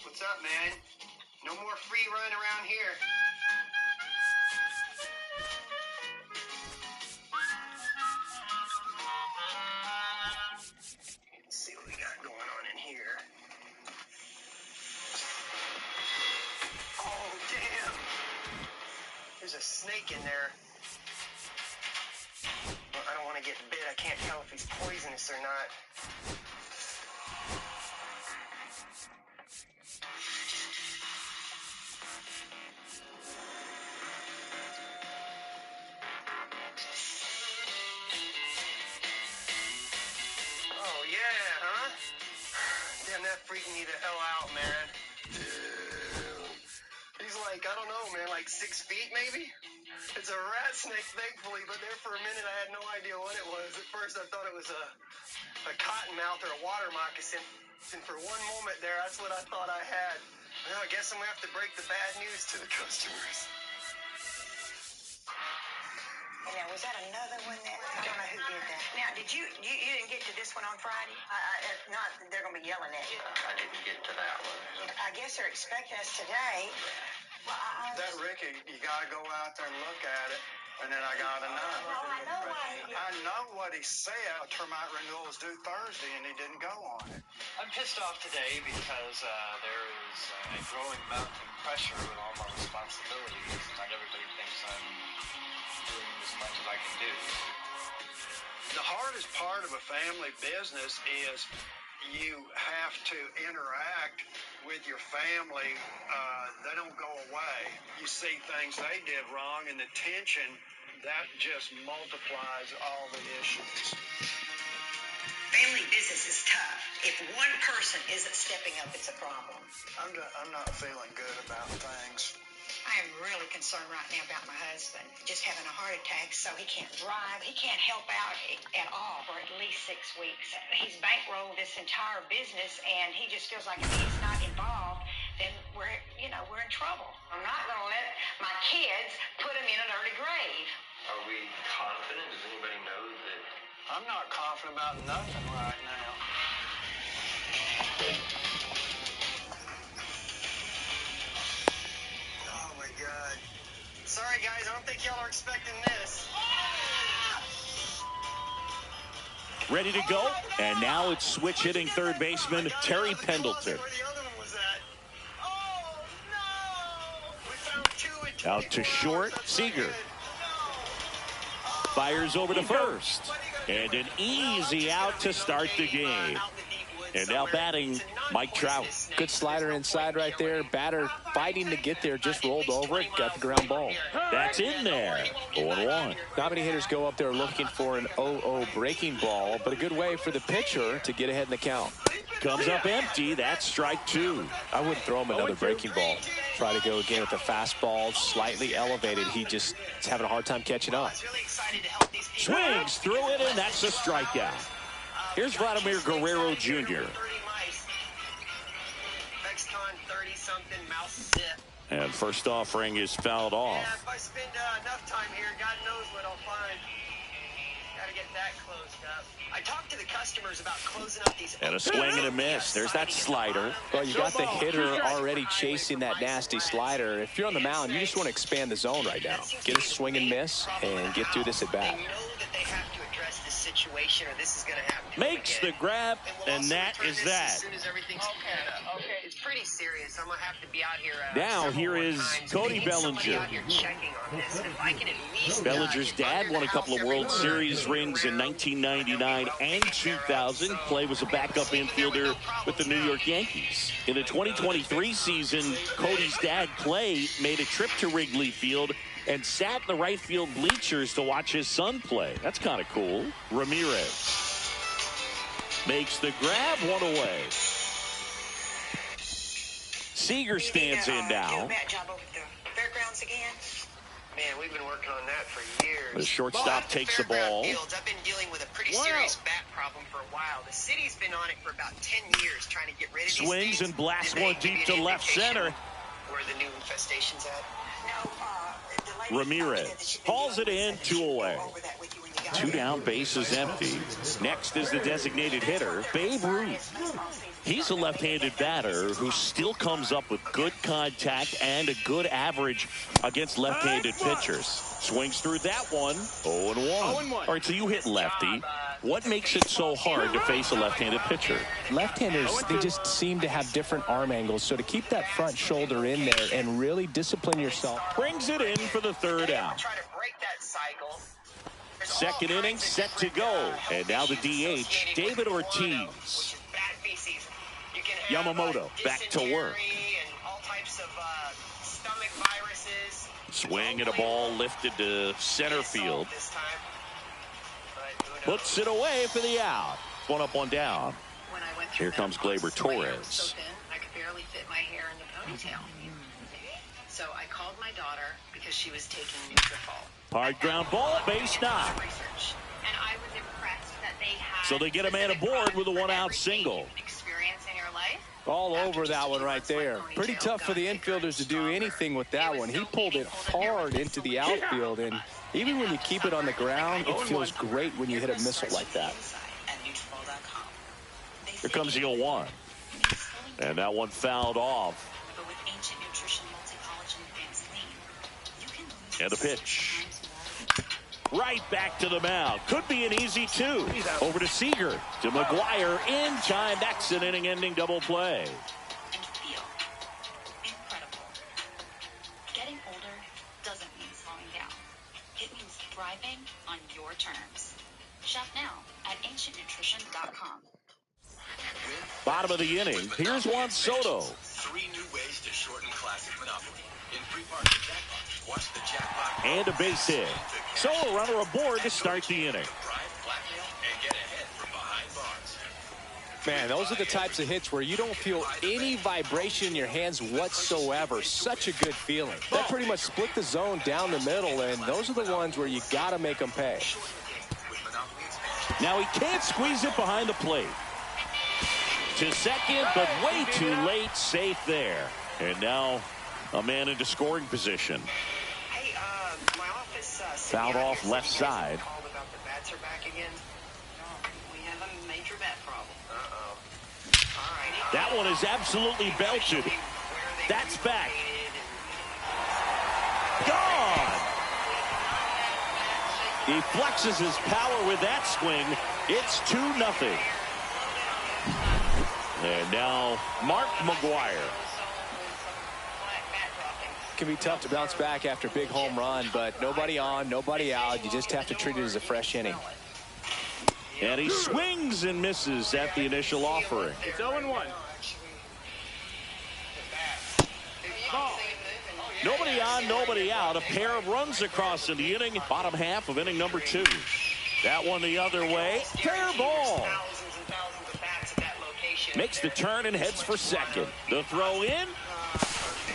What's up, man? No more free run around here. Let's see what we got going on in here. Oh, damn. There's a snake in there. Well, I don't want to get bit. I can't tell if he's poisonous or not. Oh, yeah, huh? Damn, that freaked me the hell out, man. He's like, I don't know, man, like 6 feet maybe? It's a rat snake, thankfully, but there for a minute I had no idea what it was. At first I thought it was a cottonmouth or a water moccasin. And for one moment there, that's what I thought I had. Well, I guess I'm going to have to break the bad news to the customers. Now, was that another one that, I don't know who did that. Now, did you didn't get to this one on Friday? If not, they're going to be yelling at you. I didn't get to that one. I guess they're expecting us today. Well, That Ricky, you got to go out there and look at it, and then I got to know. Oh, I know why. I know what he said. Termite renewal is due Thursday, and he didn't go on it. I'm pissed off today because there is a growing mounting pressure with all my responsibilities, and not everybody thinks I'm doing as much as I can do. The hardest part of a family business is you have to interact with your family. They don't go away. You see things they did wrong, and the tension, that just multiplies all the issues. Family business is tough. If one person isn't stepping up, it's a problem. I'm not feeling good about things. I am really concerned right now about my husband. Just having a heart attack, so he can't drive. He can't help out at all for at least 6 weeks. He's bankrolled this entire business, and he just feels like if he's not involved, then we're in trouble. I'm not going to let my kids put him in an early grave. Are we confident? Does anybody know that? I'm not confident about nothing right now. Oh my God. Sorry guys, I don't think y'all are expecting this. Ready to go, and now it's switch hitting third baseman Terry Pendleton. Where the other one was at. Oh no! We found 2 and Out to short, Seager. Fires over to first. And an easy out to start the game. And now batting, Mike Trout. Good slider inside right there. Batter fighting to get there, just rolled over it, got the ground ball. That's in there. 0-1. Not many hitters go up there looking for an 0-0 breaking ball, but a good way for the pitcher to get ahead in the count. Comes up empty. That's strike 2. I wouldn't throw him another breaking ball. Try to go again with the fastball, slightly elevated. He just is having a hard time catching up. Swings through it, and that's a strikeout. Here's Vladimir Guerrero Jr. And first offering is fouled off. Yeah, if I spend enough time here, God knows what I'll find. Gotta get that closed up. I talked to the customers about closing up these. And a swing and a miss. There's that slider. Well, you got the hitter already chasing that nasty slider. If you're on the mound, you just want to expand the zone right now. Get a swing and miss and get through this at bat. They know that they have to address this situation, or this is going to happen. Makes the grab, and that is that. As soon as everything's okay. It's pretty serious. I'm going to have to be out here. Now here is Cody Bellinger. Bellinger's dad won a couple of World Series rings in 1999 and 2000. Clay was a backup infielder with the New York Yankees. In the 2023 season, Cody's dad, Clay, made a trip to Wrigley Field and sat in the right field bleachers to watch his son play. That's kind of cool. Ramirez. Makes the grab, one away. Seager stands in now. Fairgrounds again? Man, we've been working on that for years. The shortstop takes the ball. I've been dealing with a pretty serious bat problem for a while. The city's been on it for about 10 years trying to get rid of these Swings things. and blasts one deep to left center. Where the new infestation's at? No, Ramirez hauls it in, 2 away. 2 down, bases empty. Next is the designated hitter, Babe Ruth. He's a left-handed batter who still comes up with good contact and a good average against left-handed pitchers. Swings through that one, 0-1. All right, so you hit lefty. What makes it so hard to face a left-handed pitcher? Left-handers, they just seem to have different arm angles. So to keep that front shoulder in there and really discipline yourself. Brings it in for the 3rd out. Try to break that cycle. Second inning set to go. And now the DH, David Ortiz. Yamamoto back to work. Swing and a ball lifted to center field. Puts it away for the out. 1 up, 1 down. Here comes Gleyber Torres. I could barely fit my hair in the ponytail. So I called my daughter because she was taking Nutrafol. Hard ground ball, base knock. And I was impressed that they had. So they get a man aboard with a 1-out single. Experience in your life. All over that one right there. Pretty tough for the infielders to do anything with that one. He pulled it hard into the outfield, and even when you keep it on the ground, it feels great when you hit a missile like that. Here comes the 0-1. And that one fouled off. And the pitch. Right back to the mound. Could be an easy 2. Over to Seager. To McGuire. In time. That's an inning-ending double play. And feel incredible. Getting older doesn't mean slowing down. It means thriving on your terms. Shop now at ancientnutrition.com. Bottom of the inning. Here's Juan Soto. 3 new ways to shorten classic Monopoly. In pre-party jackpot. Watch the jackpot. And a base hit. So a runner aboard to start the inning. Man, those are the types of hits where you don't feel any vibration in your hands whatsoever. Such a good feeling. That pretty much split the zone down the middle, and those are the ones where you got to make them pay. Now he can't squeeze it behind the plate. To second, but way too late. Safe there. And now a man into scoring position. Hey, my office. Fouled off left side. Called about the bats are back again. We have a major bat problem. All right. That one is absolutely belted. That's back. Gone. He flexes his power with that swing. It's 2-0. And now Mark McGuire. It can be tough to bounce back after a big home run, but nobody on, nobody out. You just have to treat it as a fresh inning. And he swings and misses at the initial offering. It's 0-1. Nobody on, nobody out. A pair of runs across in the inning. Bottom half of inning number 2. That one the other way. Fair ball. Makes the turn and heads for second. The throw in.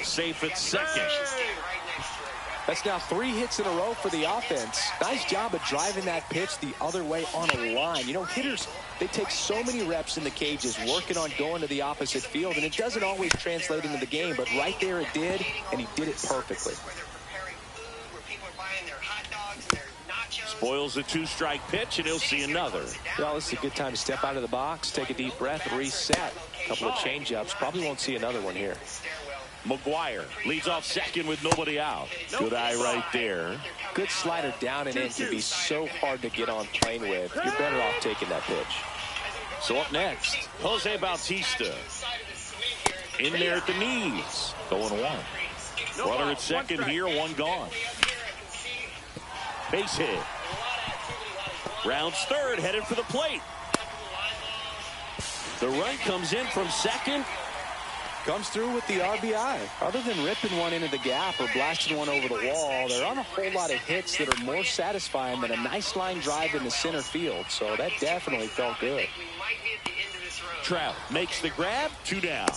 Safe at second. That's now 3 hits in a row for the offense. Nice job of driving that pitch the other way on a line. You know, hitters, they take so many reps in the cages working on going to the opposite field, and it doesn't always translate into the game, but right there it did, and he did it perfectly. Spoils the 2-strike pitch, and he'll see another. Well, this is a good time to step out of the box, take a deep breath, reset. A couple of change-ups. Probably won't see another one here. McGuire leads off second with nobody out. Good eye right there. Good slider down and in can be so hard to get on plane with. You're better off taking that pitch. So up next, Jose Bautista. In there at the knees. 0-1. Runner at second here, 1 gone. Base hit. Rounds third, headed for the plate. The run comes in from second. Comes through with the RBI. Other than ripping one into the gap or blasting one over the wall, there aren't a whole lot of hits that are more satisfying than a nice line drive in the center field. So that definitely felt good. Trout makes the grab, 2 down.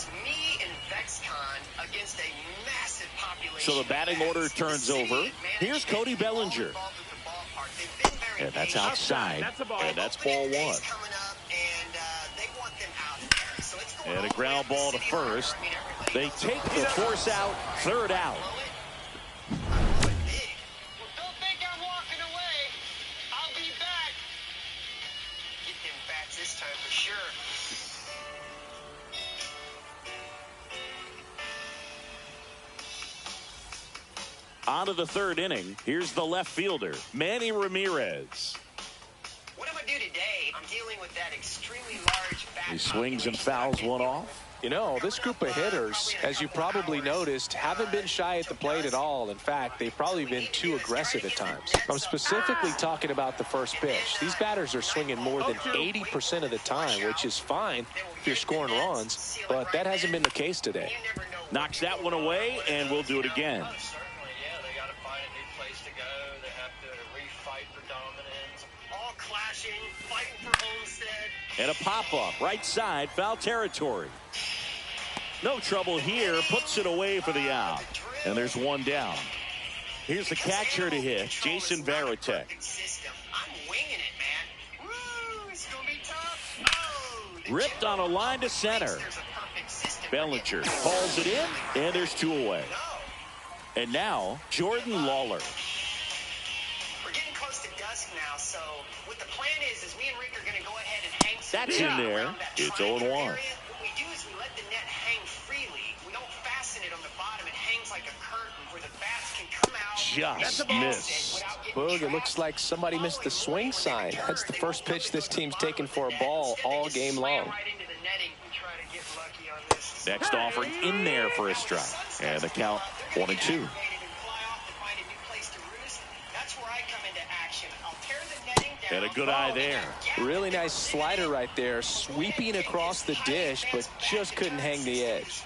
So the batting order turns over. Here's Cody Bellinger. And that's outside. And that's ball 1. And a ground ball to first. They take the force out, 3rd out. Don't think I'm walking away. I'll be back. Get them bats this time for sure. On to the 3rd inning. Here's the left fielder, Manny Ramirez. What am I do today? I'm dealing with that extremely large bat. He swings and fouls one off. You know, this group of hitters, as you probably noticed, haven't been shy at the plate at all. In fact, they've probably been too aggressive at times. I'm specifically talking about the first pitch. These batters are swinging more than 80% of the time, which is fine if you're scoring runs, but that hasn't been the case today. Knocks that one away, and we'll do it again. And a pop-up, right side, foul territory. No trouble here, puts it away for the out. And there's 1 down. Here's the catcher to hit, Jason Varitek. Ripped on a line to center. Bellinger hauls it in, and there's 2 away. And now, Jordan Lawler. We're getting close to dusk now, so what the plan is me and Rick are going to go ahead and hang some. That's in there. It's 0-1. What we do is we let the net hang freely. We don't fasten it on the bottom. It hangs like a curtain where the bats can come out. Just missed. Boog, it looks like somebody missed the swing sign. That's the first pitch this team's taken for a ball all game long. Next offering in there for a strike. And the count 1-2. And a good eye there. Really nice slider right there, sweeping across the dish, but just couldn't hang the edge.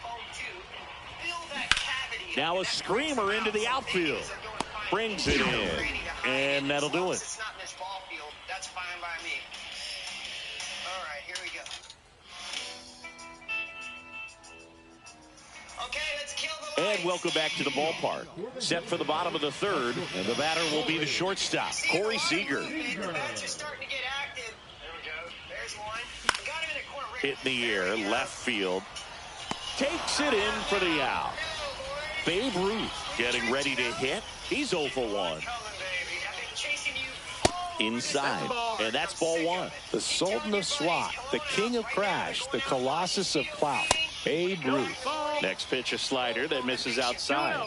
Now a screamer into the outfield. Brings it in. And that'll do it. That's fine by me. All right, here we go. Okay, let's kill the lights. And welcome back to the ballpark. Set for the bottom of the 3rd, and the batter will be the shortstop, Corey Seager. Hit in the air, left field. Takes it in for the out. Babe Ruth getting ready to hit. He's 0 for 1. Inside, and that's ball 1. The Sultan of Swat, the King of Crash, the Colossus of Plow, Babe Ruth. Next pitch, a slider that misses outside.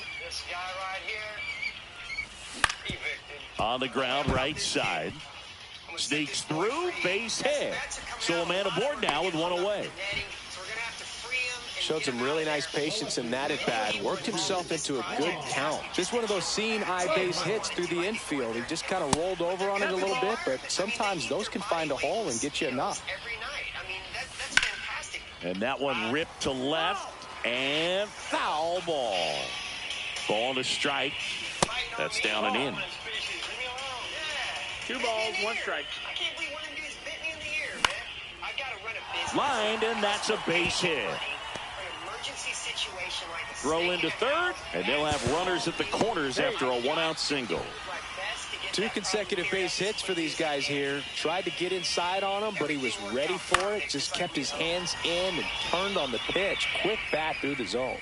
On the ground, right side. Sneaks through, base hit. So a man aboard now with 1 away. Showed some really nice patience in that at bat. Worked himself into a good count. Just one of those seeing eye base hits through the infield. He just kind of rolled over on it a little bit, but sometimes those can find a hole and get you enough. And that one ripped to left and foul ball. Ball to strike. That's down and in. 2 balls, 1 strike. I can't believe one of them dudes bit me in the ear, man. I gotta run a business. Lined, and that's a base hit. Throw into 3rd, and they'll have runners at the corners after a 1-out single. 2 consecutive base hits for these guys here. Tried to get inside on him, but he was ready for it. Just kept his hands in and turned on the pitch. Quick bat through the zone.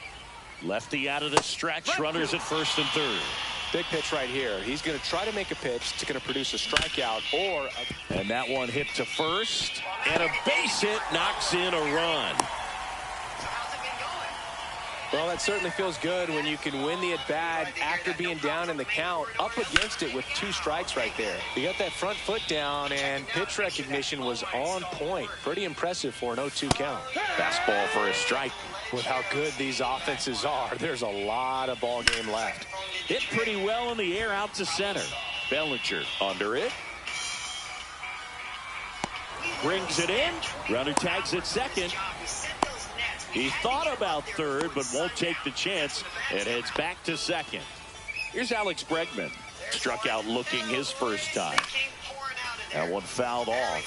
Lefty out of the stretch. Runners at 1st and 3rd. Big pitch right here. He's going to try to make a pitch. It's going to produce a strikeout or and that one hit to 1st. And a base hit knocks in a run. Well, that certainly feels good when you can win the at-bat after being down in the count, up against it with 2 strikes right there. You got that front foot down, and pitch recognition was on point. Pretty impressive for an 0-2 count. Fastball for a strike. With how good these offenses are, there's a lot of ball game left. Hit pretty well in the air out to center. Bellinger under it. Brings it in. Runner tags at 2nd. He thought about third, but won't take the chance and heads back to second. Here's Alex Bregman. Struck out looking his first time. That one fouled off.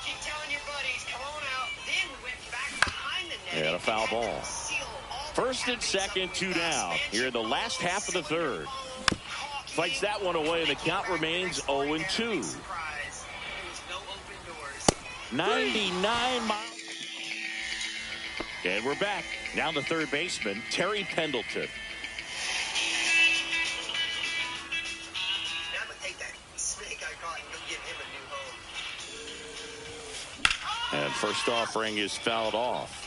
Keep telling your buddies, come on out. Then went back behind the net. And a foul ball. First and second, 2 down. Here in the last half of the third. Fights that one away, and the count remains 0-2. 99 miles. And we're back. Now the third baseman, Terry Pendleton. Now I'm gonna take that snake I caught and go give him a new home. And first offering is fouled off.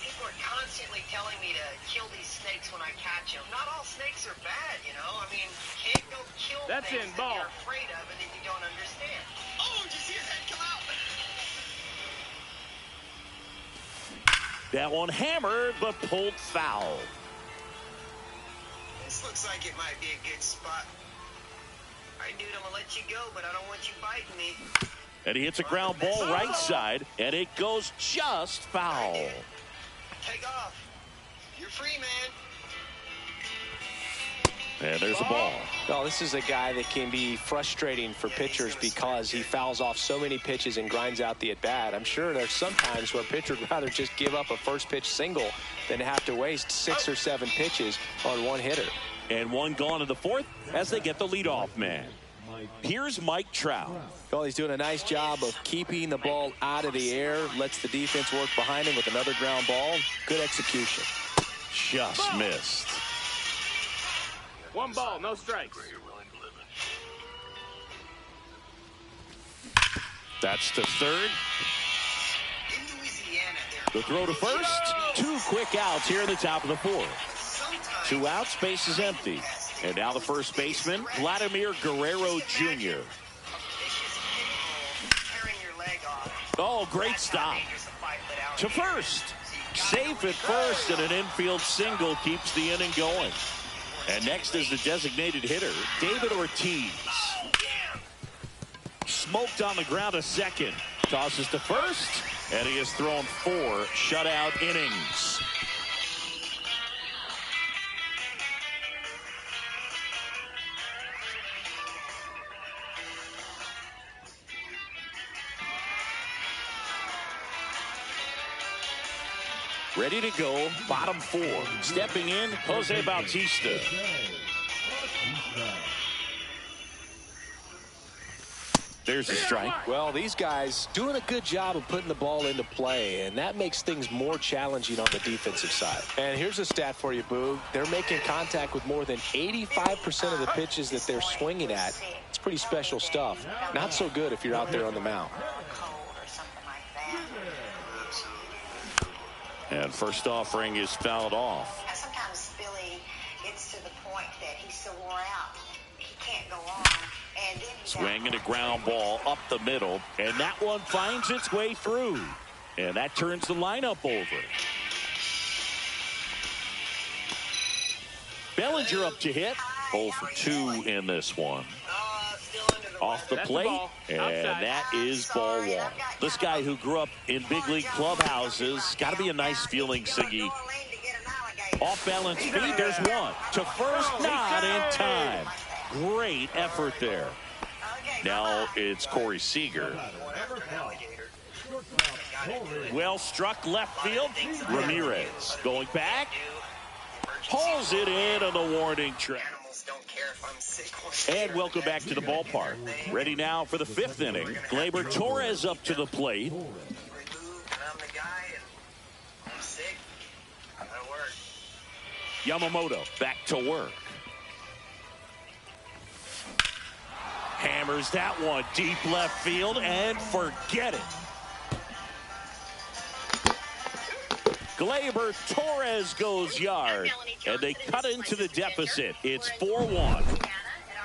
People are constantly telling me to kill these snakes when I catch them. Not all snakes are bad, you know. I mean, you can't go kill things that you're afraid of and that you don't understand. Oh, did you see his head come out? That one hammered, but pulled foul. This looks like it might be a good spot. All right, dude, I'm gonna let you go, but I don't want you biting me. And he hits a ground ball right side, and it goes just foul. Take off. You're free, man. And there's a ball. Well, this is a guy that can be frustrating for pitchers because he fouls off so many pitches and grinds out the at-bat. I'm sure there's some times where a pitcher would rather just give up a first-pitch single than have to waste 6 or 7 pitches on one hitter. And one gone in the fourth as they get the leadoff man. Here's Mike Trout. Well, he's doing a nice job of keeping the ball out of the air, lets the defense work behind him with another ground ball. Good execution. Just missed. 1 ball, no strikes. That's to third. The throw to first. 2 quick outs here in the top of the fourth. 2 outs, base is empty. And now the first baseman, Vladimir Guerrero Jr. Oh, great stop. To first. Safe at first, and an infield single keeps the inning going. And next is the designated hitter, David Ortiz. Smoked on the ground a second. Tosses to first, and he has thrown 4 shutout innings. Ready to go, bottom 4. Stepping in, Jose Bautista. There's a strike. Well, these guys doing a good job of putting the ball into play, and that makes things more challenging on the defensive side. And here's a stat for you, Boog. They're making contact with more than 85% of the pitches that they're swinging at. It's pretty special stuff. Not so good if you're out there on the mound. And first offering is fouled off. Sometimes Billy gets to the point that he's so wore out, he can't go on. And then Swinging a ground ball up the middle, and that one finds its way through. And that turns the lineup over. Bellinger up to hit. 0 for 2 in this one. Off the plate, and that is ball 1. This guy who grew up in big league clubhouses, got to be a nice feeling, Siggy. Off balance feed, there's one. To first, not in time. Great effort there. Now it's Corey Seager. Well struck left field. Ramirez going back. Pulls it in on the warning track. And welcome back to the ballpark. Ready now for the 5th inning. Gleyber Torres up to the plate. Yamamoto back to work. Hammers that one deep left field and forget it. Gleyber Torres goes yard, and they cut into the deficit. It's 4-1.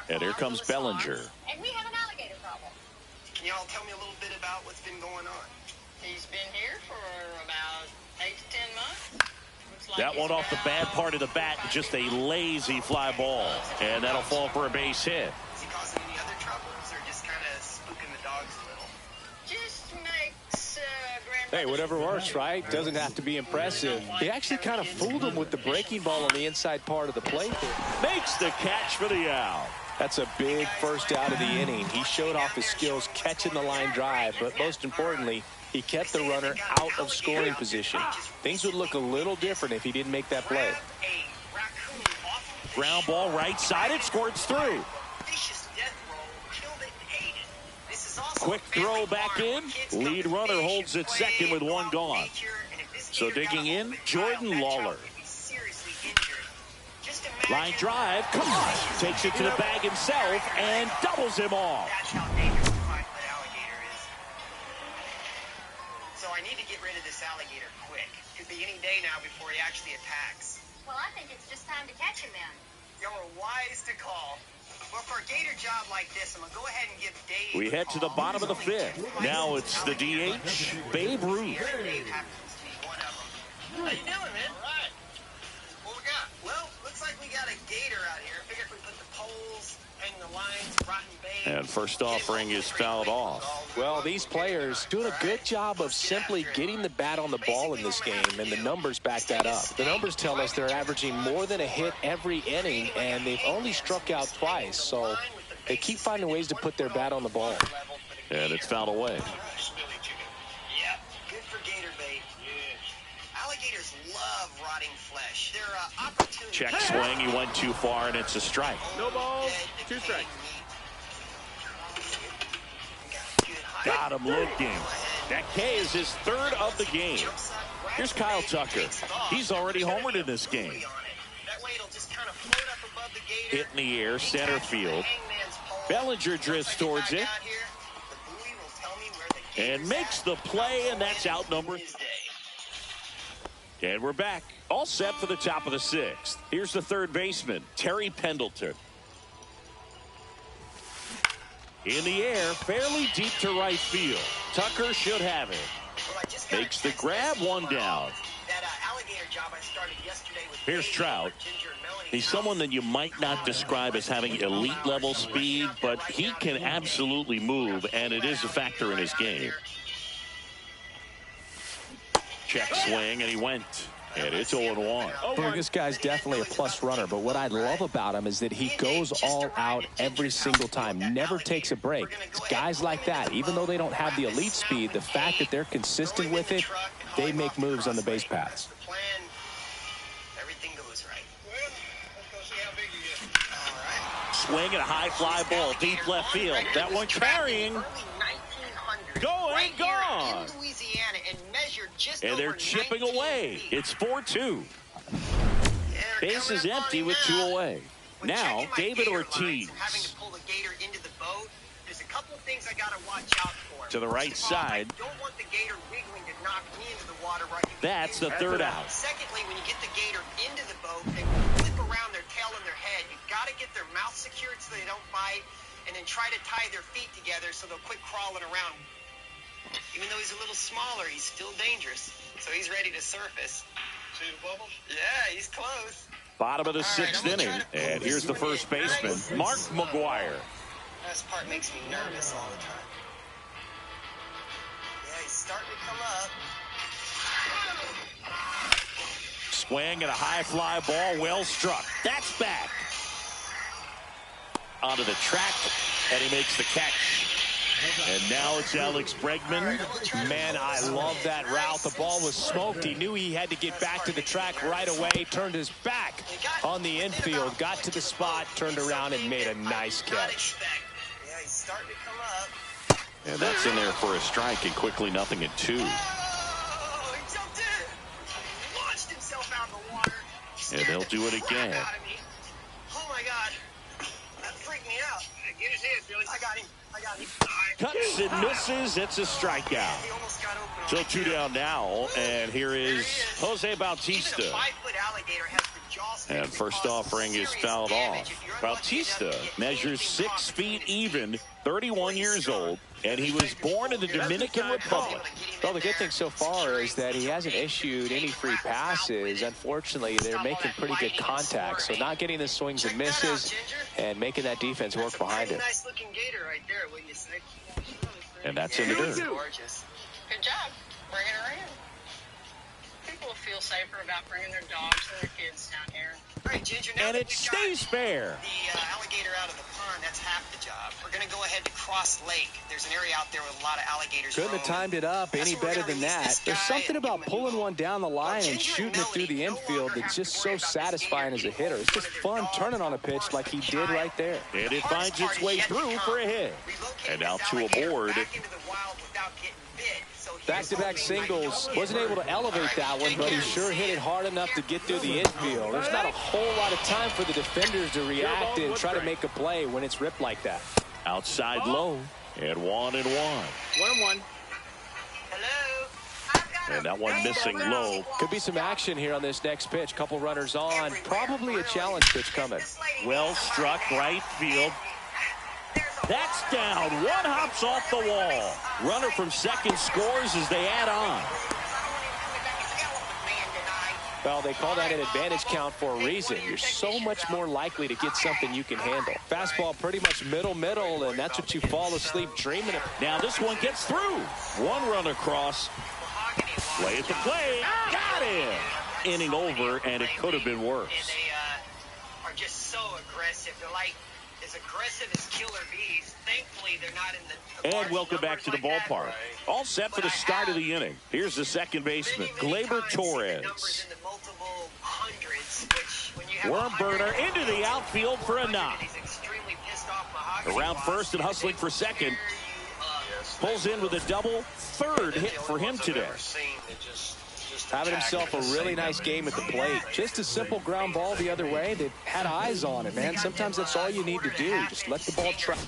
And here comes Bellinger. And we have an alligator problem. Can y'all tell me a little bit about what's been going on? He's been here for about 8 to 10 months. Like that one off the bad part of the bat, just a lazy fly ball. And that'll fall for a base hit. Is he causing any other troubles or just kind of spooking the dogs a little? Just makes Hey, whatever works, right? Doesn't have to be impressive. He actually kind of fooled him with the breaking ball on the inside part of the plate. Makes the catch for the out. That's a big first out of the inning. He showed off his skills catching the line drive, but most importantly, he kept the runner out of scoring position. Things would look a little different if he didn't make that play. Ground ball right side. It squirts through. Quick throw back in. Lead runner holds it second with one gone. So digging in, Jordan Lawler. Line drive. Come on. Takes it to the bag himself and doubles him off. So I need to get rid of this alligator quick. Could be any day now before he actually attacks. Well, I think it's just time to catch him then. Y'all are wise to call. Well, for a gator job like this, I'm going to go ahead and give Dave We head to the bottom of the fifth. Now it's the DH, Babe Ruth. Dave happens to be one of them. How you doing, man? All right. What we got? Well, looks like we got a gator out here. I figure if we put the poles, hang the lines, rotten bait. And first offering is fouled off. Well, these players doing a good job of simply getting the bat on the ball in this game, and the numbers back that up. The numbers tell us they're averaging more than a hit every inning, and they've only struck out twice, so they keep finding ways to put their bat on the ball. And it's fouled away. Yep, good for gator bait. Alligators love rotting flesh. They're opportunity. Check swing. He went too far, and it's a strike. No balls, 2 strikes. Got him looking. That K is his third of the game. Here's Kyle Tucker. He's already homered in this game. Hit in the air, center field. Bellinger drifts towards it and makes the play, and that's out number 3. And we're back. All set for the top of the 6th. Here's the third baseman, Terry Pendleton. In the air, fairly deep to right field. Tucker should have it. Makes the grab, one down. Here's Trout. He's someone that you might not describe as having elite level speed, but he can absolutely move, and it is a factor in his game. Check swing, and he went. And it's 0-1. Well, this guy's definitely a plus runner, but what I love about him is that he goes all out every single time, never takes a break. It's guys like that, even though they don't have the elite speed, the fact that they're consistent with it, they make moves on the base paths. Everything goes right. Swing and a high fly ball, deep left field. That one carrying. Going, gone. And they're chipping away. It's 4-2. Base is empty with 2 away. Now, David Ortiz. To the right side. That's the third out. Secondly, when you get the gator into the boat, they flip around their tail and their head. You've got to get their mouth secured so they don't bite, and then try to tie their feet together so they'll quit crawling around. Even though he's a little smaller, he's still dangerous. So he's ready to surface. See the bubbles? Yeah, he's close. Bottom of the 6th inning. And here's the first baseman, Mark McGwire. This part makes me nervous all the time. Yeah, he's starting to come up. Swing and a high fly ball, well struck. That's back. Onto the track, and he makes the catch. And now it's Alex Bregman. Man, I love that route. The ball was smoked. He knew he had to get back to the track right away. Turned his back on the infield. Got to the spot, turned around, and made a nice catch. Yeah, he's starting to come up. And that's in there for a strike, and quickly 0-2. Oh, he jumped in. He launched himself out of the water. And they'll do it again. Oh, my God. That freaked me out. Get his hands, Billy. I got him. Cuts and misses. It's a strikeout. So 2 down now, and here is Jose Bautista. And first offering is fouled off. Bautista measures 6 feet even, 31 years old, and he was born in the Dominican Republic. Well, the good thing so far is that he hasn't issued any free passes. Unfortunately, they're making pretty good contact, so not getting the swings and misses and making that defense work behind it. Nice looking gator right there, wouldn't you say? And that's in the dirt. Good job. bringing her in. People will feel safer about bringing their dogs and their kids down here. All right, Ginger, now And that it we've stays got fair. the alligator out of the pond, that's half the job. We're going to go ahead to Cross Lake. There's an area out there with a lot of alligators. Couldn't have timed it up any better than that. There's something about pulling one down the line and shooting it through the infield that's just so satisfying as a hitter. It's just fun turning on a pitch like he did right there. And it finds its way through for a hit. And now to a board. Back-to-back singles. Wasn't able to elevate that one, but he sure hit it hard enough to get through the infield. There's not a whole lot of time for the defenders to react and try to make a play when it's ripped like that. Outside low. And 1-1. 1-1. Hello. And that one missing low. Could be some action here on this next pitch. Couple runners on. Probably a challenge pitch coming. Well struck right field. That's down. One hops off the wall. Runner from second scores as they add on. Well, they call that an advantage count for a reason. You're so much more likely to get something you can handle. Fastball pretty much middle, and that's what you fall asleep dreaming of. Now this one gets through. One run across. Play at the plate. Got him. Inning over, and it could have been worse. And they are just so aggressive. They're like as aggressive as killer bees. Thankfully, they're not in the And welcome back to the ballpark. All set for the start of the inning. Here's the second baseman, Gleyber Torres. Worm burner into the outfield for a knock. Around first and hustling for second. Pulls in with a double. Third hit for him today. Having himself a really nice game at the plate. Just a simple ground ball the other way. They've had eyes on it, man. Sometimes that's all you need to do. Just let the ball track.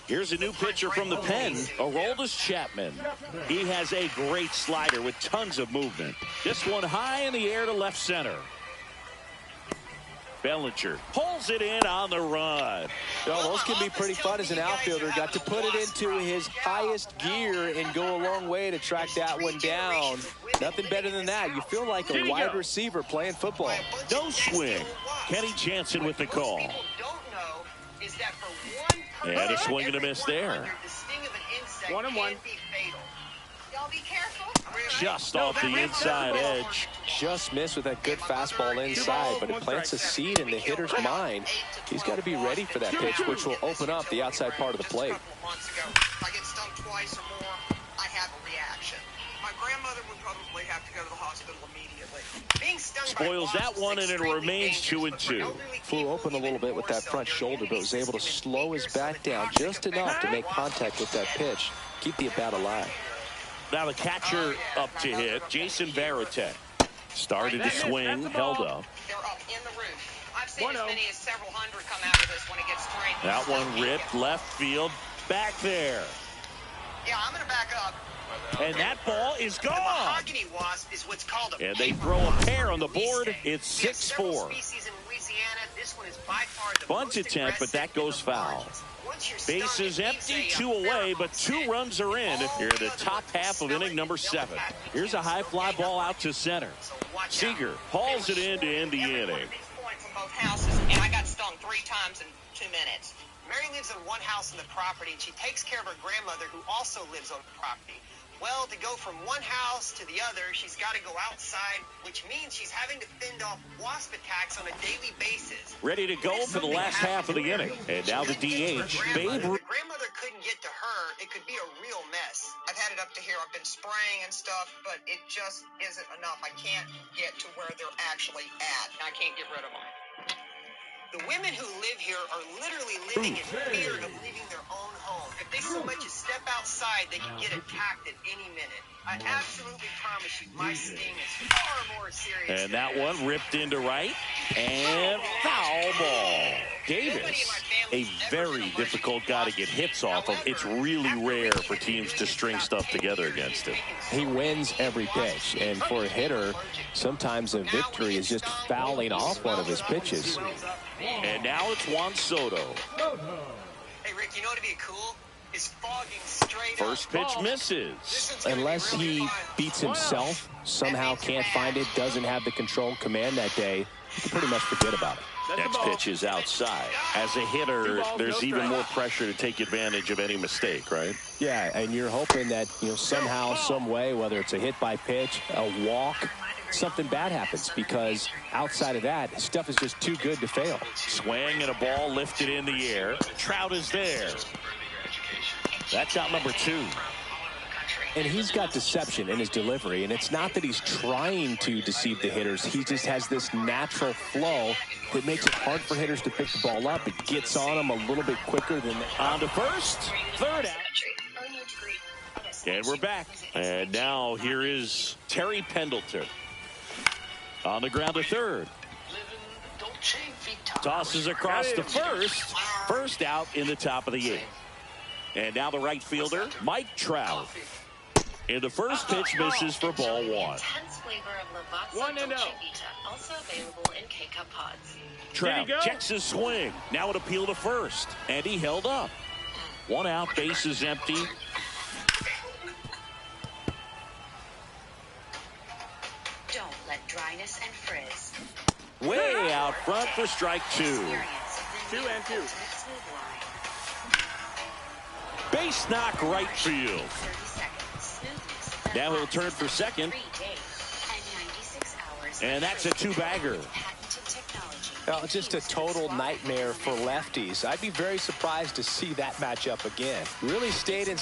Here's a new pitcher from the pen, Aroldis Chapman. He has a great slider with tons of movement. This one high in the air to left center. Bellinger pulls it in on the run. Well, those can be pretty fun as an outfielder. Got to put it into his highest gear and go a long way to track that one down. Nothing better than that. You feel like a wide receiver playing football. No swing. Kenny Jansen with the call. And a swing and a miss there. 1-1. Y'all be careful. Just off the inside edge. Just missed with that good fastball inside, but it plants a seed in the hitter's mind. He's got to be ready for that pitch, which will open up the outside part of the plate. If I get stung twice or more, I have a reaction. My grandmother would probably have to go to the hospital immediately. Spoils that one, and it remains 2-2. Flew open a little bit with that front shoulder, but was able to slow his bat down just enough to make contact with that pitch. Keep the at-bat alive. Now the catcher up to hit, Jason Varitek. Started to swing, held up. They're up in the roof. I've seen as many as several hundred come out of this when it gets straight. That one ripped left field, back there. Yeah, I'm going to back up. And that ball is gone. The mahogany wasp is what's called a And they throw a pair on the board. It's 6-4. Bunt attempt, but that goes foul. Bases empty, 2 away, but 2 runs are in here in the top half of inning number 7. Here's a high fly ball out to center. Seager hauls it in to end the inning. From both houses, and I got stung 3 times in 2 minutes. Mary lives in one house on the property, and she takes care of her grandmother, who also lives on the property. Well, to go from one house to the other, she's got to go outside, which means she's having to fend off wasp attacks on a daily basis. Ready to go for the last half of the inning. And now the DH, Babe Ruth. If the grandmother couldn't get to her, it could be a real mess. I've had it up to here. I've been spraying and stuff, but it just isn't enough. I can't get to where they're actually at. I can't get rid of them. The women who live here are literally living in fear of leaving their own home. If they so much as step outside, they can get attacked at any minute. I absolutely promise you, my sting is far more serious. And that one ripped into right. And foul ball. Davis, a very difficult guy to get hits off of. It's really rare for teams to string stuff together against him. He wins every pitch, and for a hitter, sometimes a victory is just fouling off one of his pitches. And now it's Juan Soto. Hey, Rick, you know what'd be cool? Is fogging straight First pitch misses. Unless he beats himself, somehow can't find it, doesn't have the control command that day, you can pretty much forget about it. Next pitch is outside. As a hitter, there's even more pressure to take advantage of any mistake, right? Yeah, and you're hoping that, somehow, some way, whether it's a hit by pitch, a walk, something bad happens, because outside of that, stuff is just too good to fail. Swing and a ball lifted in the air. Trout is there. That's out number 2. And he's got deception in his delivery, and it's not that he's trying to deceive the hitters. He just has this natural flow that makes it hard for hitters to pick the ball up. It gets on them a little bit quicker than that. On to first, third out. And we're back. And now here is Terry Pendleton. On the ground to third. Tosses across to first. First out in the top of the 8th. And now the right fielder, Mike Trout. And the first pitch misses for ball 1. Intense flavor of Lavazza 1-0. Also available in K-Cup pods. Trout checks his swing. Now an appeal to first. And he held up. 1 out, base is empty. Don't let dryness and frizz. Way out front for strike 2. 2-2. Base knock right field. Now he'll turn for second. And that's a 2-bagger. Well, just a total nightmare for lefties. I'd be very surprised to see that matchup again. Really stayed in.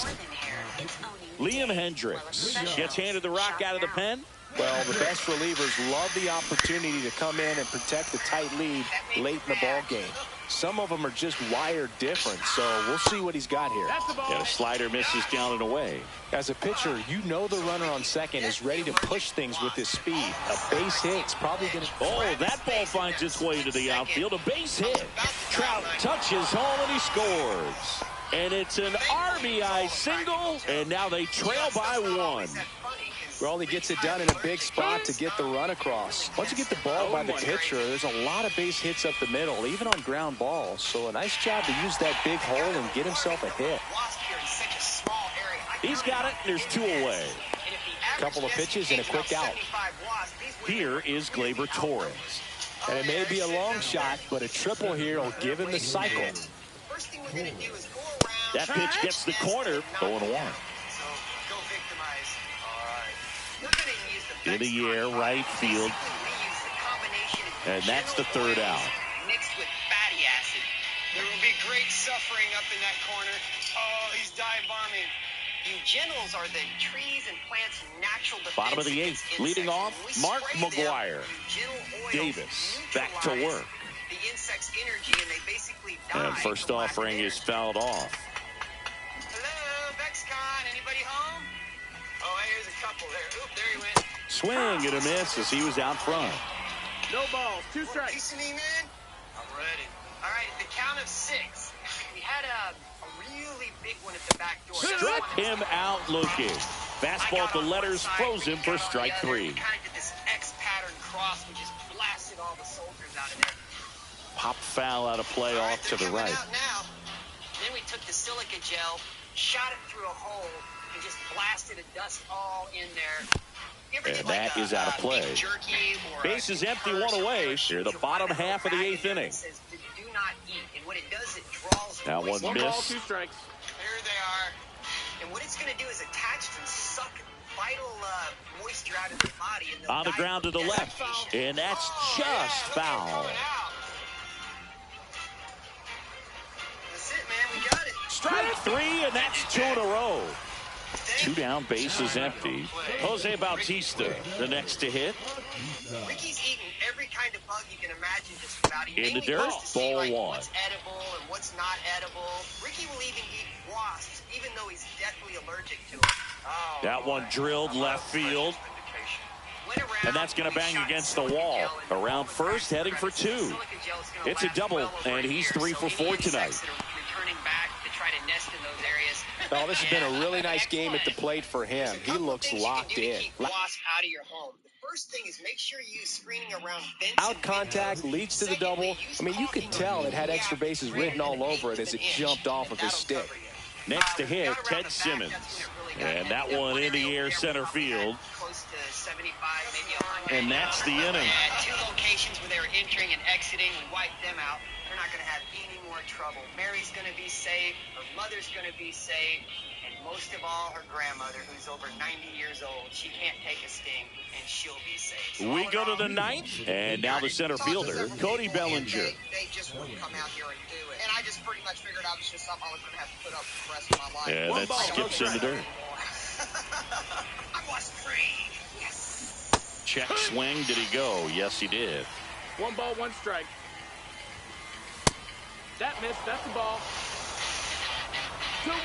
Liam Hendricks gets handed the rock out of the pen. Well, the best relievers love the opportunity to come in and protect the tight lead late in the ball game. Some of them are just wired different, so we'll see what he's got here. And a slider misses down and away. As a pitcher, you know the runner on second is ready to push things with his speed. A base hit's probably going to... Oh, that ball finds its way to the outfield. A base hit. Trout touches home and he scores. And it's an RBI single, and now they trail by 1. Well, he gets it done in a big spot to get the run across. Once you get the ball by the pitcher, there's a lot of base hits up the middle, even on ground balls. So a nice job to use that big hole and get himself a hit. He's got it. There's 2 away. A couple of pitches and a quick out. Here is Gleyber Torres. And it may be a long shot, but a triple here will give him the cycle. That pitch gets the corner. 0-1. In the air, right field. And that's the 3rd out. Mixed with fatty acid. There will be great suffering up in that corner. Oh, he's dive bombing. Eugenyls are the trees and plants' natural defense. Bottom of the 8th, leading off, Mark McGwire. Davis back to work. The insect's energy, and they basically die. And first offering is fouled off. Hello, Vexcon. Anybody home? Oh, here's a couple there. Oop, there he went. Swing and a miss as he was out front. No balls, 2 strikes. Listening, man? I'm ready. All right, at the count of 6. We had a really big one at the back door. Struck him out looking. Fastball to letters froze him for strike 3. Kind of did this X pattern cross, which just blasted all the soldiers out of there. Pop foul out of play off to the right. Now. Then we took the silica gel, shot it through a hole, and just blasted a dust all in there. And that is out of play. Base is empty, 1 away. Here, the bottom half of the 8th inning. Now 1 1 miss. ball, 2 strikes. There they are. And what it's going to do is attach and suck vital moisture out of the body. And on the ground to the left. And that's just foul. That's it, man. We got it. Strike 3, and that's 2 in a row. 2 down, base is empty. Jose Bautista, the next to hit. Ricky's eaten every kind of bug you can imagine just about. In the dirt, ball 1. What's edible and what's not edible. Ricky will even eat wasps, even though he's deathly allergic to them. Oh, that one drilled left field. And that's going to bang against the wall. Around first, heading for 2. It's a double, and he's 3 for 4 tonight. Well, this has been a really nice game at the plate for him. He looks locked in. Wasp out of your home. The first thing is make sure you use screening around fence. Out contact leads to the double. I mean, you could tell it had extra bases written all over it as it jumped off of his stick. Next to hit, Ted Simmons. And that one in the air center field. 75, maybe 100. And that's the inning. At 2 locations where they were entering and exiting, we wiped them out. They're not going to have any more trouble. Mary's going to be safe. Her mother's going to be safe. And most of all, her grandmother, who's over 90 years old, she can't take a sting, and she'll be safe. So We go to the 9th, and now the center fielder, Cody Bellinger. They just wouldn't come out here and do it. And I just pretty much figured out it's just something I was going to have to put up with the rest of my life. Yeah, that skips in the dirt. I was free. Yes. Check swing. Did he go? Yes, he did. 1 ball, 1 strike. That missed. That's the ball. 2-1.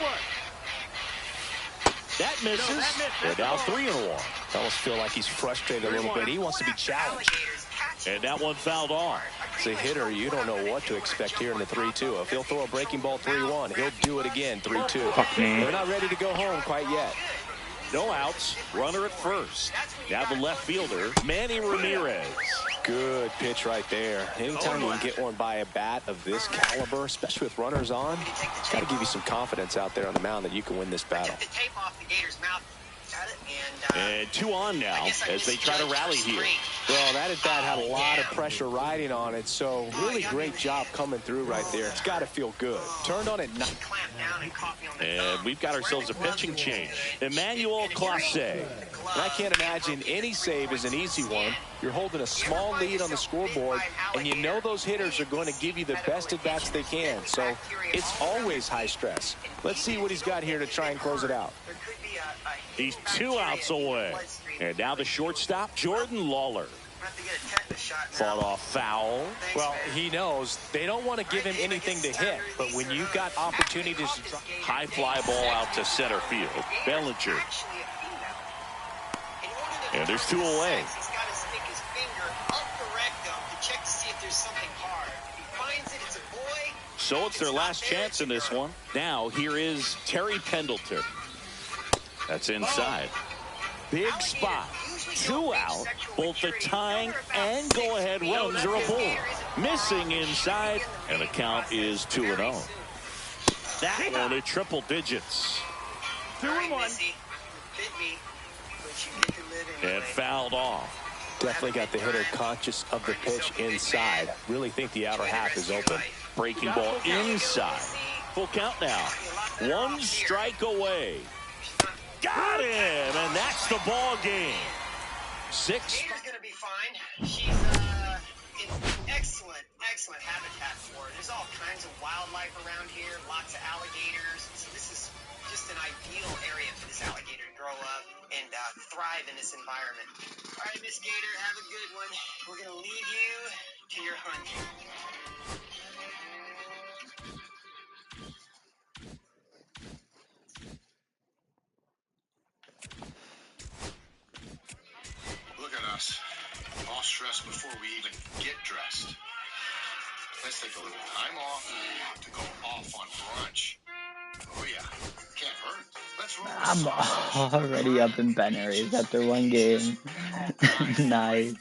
That misses. No, that missed. And now 3-1. I almost feel like he's frustrated a little bit. He wants to be challenged. And that one fouled off. As a hitter, you don't know what to expect here in the 3-2. If he'll throw a breaking ball 3-1, he'll do it again 3-2. Fuck me. They're not ready to go home quite yet. No outs. Runner at first. Now the left fielder, Manny Ramirez. Good pitch right there. Anytime you can get one by a bat of this caliber, especially with runners on, it's got to give you some confidence out there on the mound that you can win this battle. The tape off the Gator's mouth. And 2 on now as they try to rally here. Well, that at bat had a lot of pressure riding on it, so really great job coming through right there. It's got to feel good. Turned on it. And we've got ourselves a pitching change. Emmanuel Clase. And I can't imagine any save is an easy one. You're holding a small lead on the scoreboard, and you know those hitters are going to give you the best at-bats they can. So it's always high stress. Let's see what he's got here to try and close it out. He's 2 outs away. And now the shortstop, Jordan Lawler. Fought off foul. Well, he knows they don't want to give him anything to hit, but when you've got opportunities to try. High fly ball out to center field. Bellinger. And there's 2 away. He's got to stick his finger up the rectum to check to see if there's something hard. If he finds it, it's a boy. So it's their last chance in this one. Now here is Terry Pendleton. That's inside. Big spot. 2 out. Both the tying and go-ahead runs are aboard. Missing inside, and the count is 2-0. That one at triple digits. 2-1. And fouled off. Definitely got the hitter conscious of the pitch inside. Really think the outer half is open. Breaking ball inside. Full count now. 1 strike away. Got him, and that's the ball game. 6. She's going to be fine. She's in excellent habitat for her. There's all kinds of wildlife around here, lots of alligators. So this is just an ideal area for this alligator to grow up and thrive in this environment. All right, Miss Gator, have a good one. We're going to leave you to your hunt. Look at us. All stressed before we even get dressed. Let's take a little time off to go off on brunch. Oh yeah, can't hurt. Let's roll. I'm already up in Ben Aries after 1 game. Nice.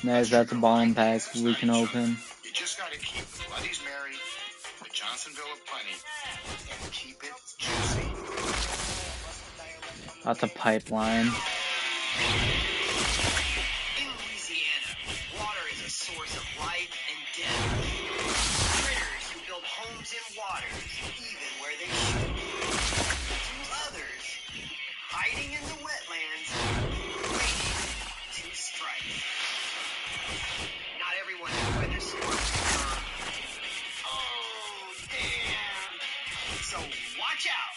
Nice, that's a bomb pack we can open. You just gotta keep the Bloodies merry, the Johnsonville aplenty, and keep it juicy. That's a pipeline. In Louisiana, water is a source of life and death. Critters who build homes in water, even where they shouldn't. To others, hiding in the wetlands, waiting to strike. Not everyone can weather storms. Oh, damn. So watch out.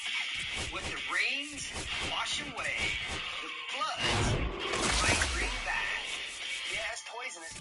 When the rains wash away, the floods might bring back. Yeah, it's poisonous.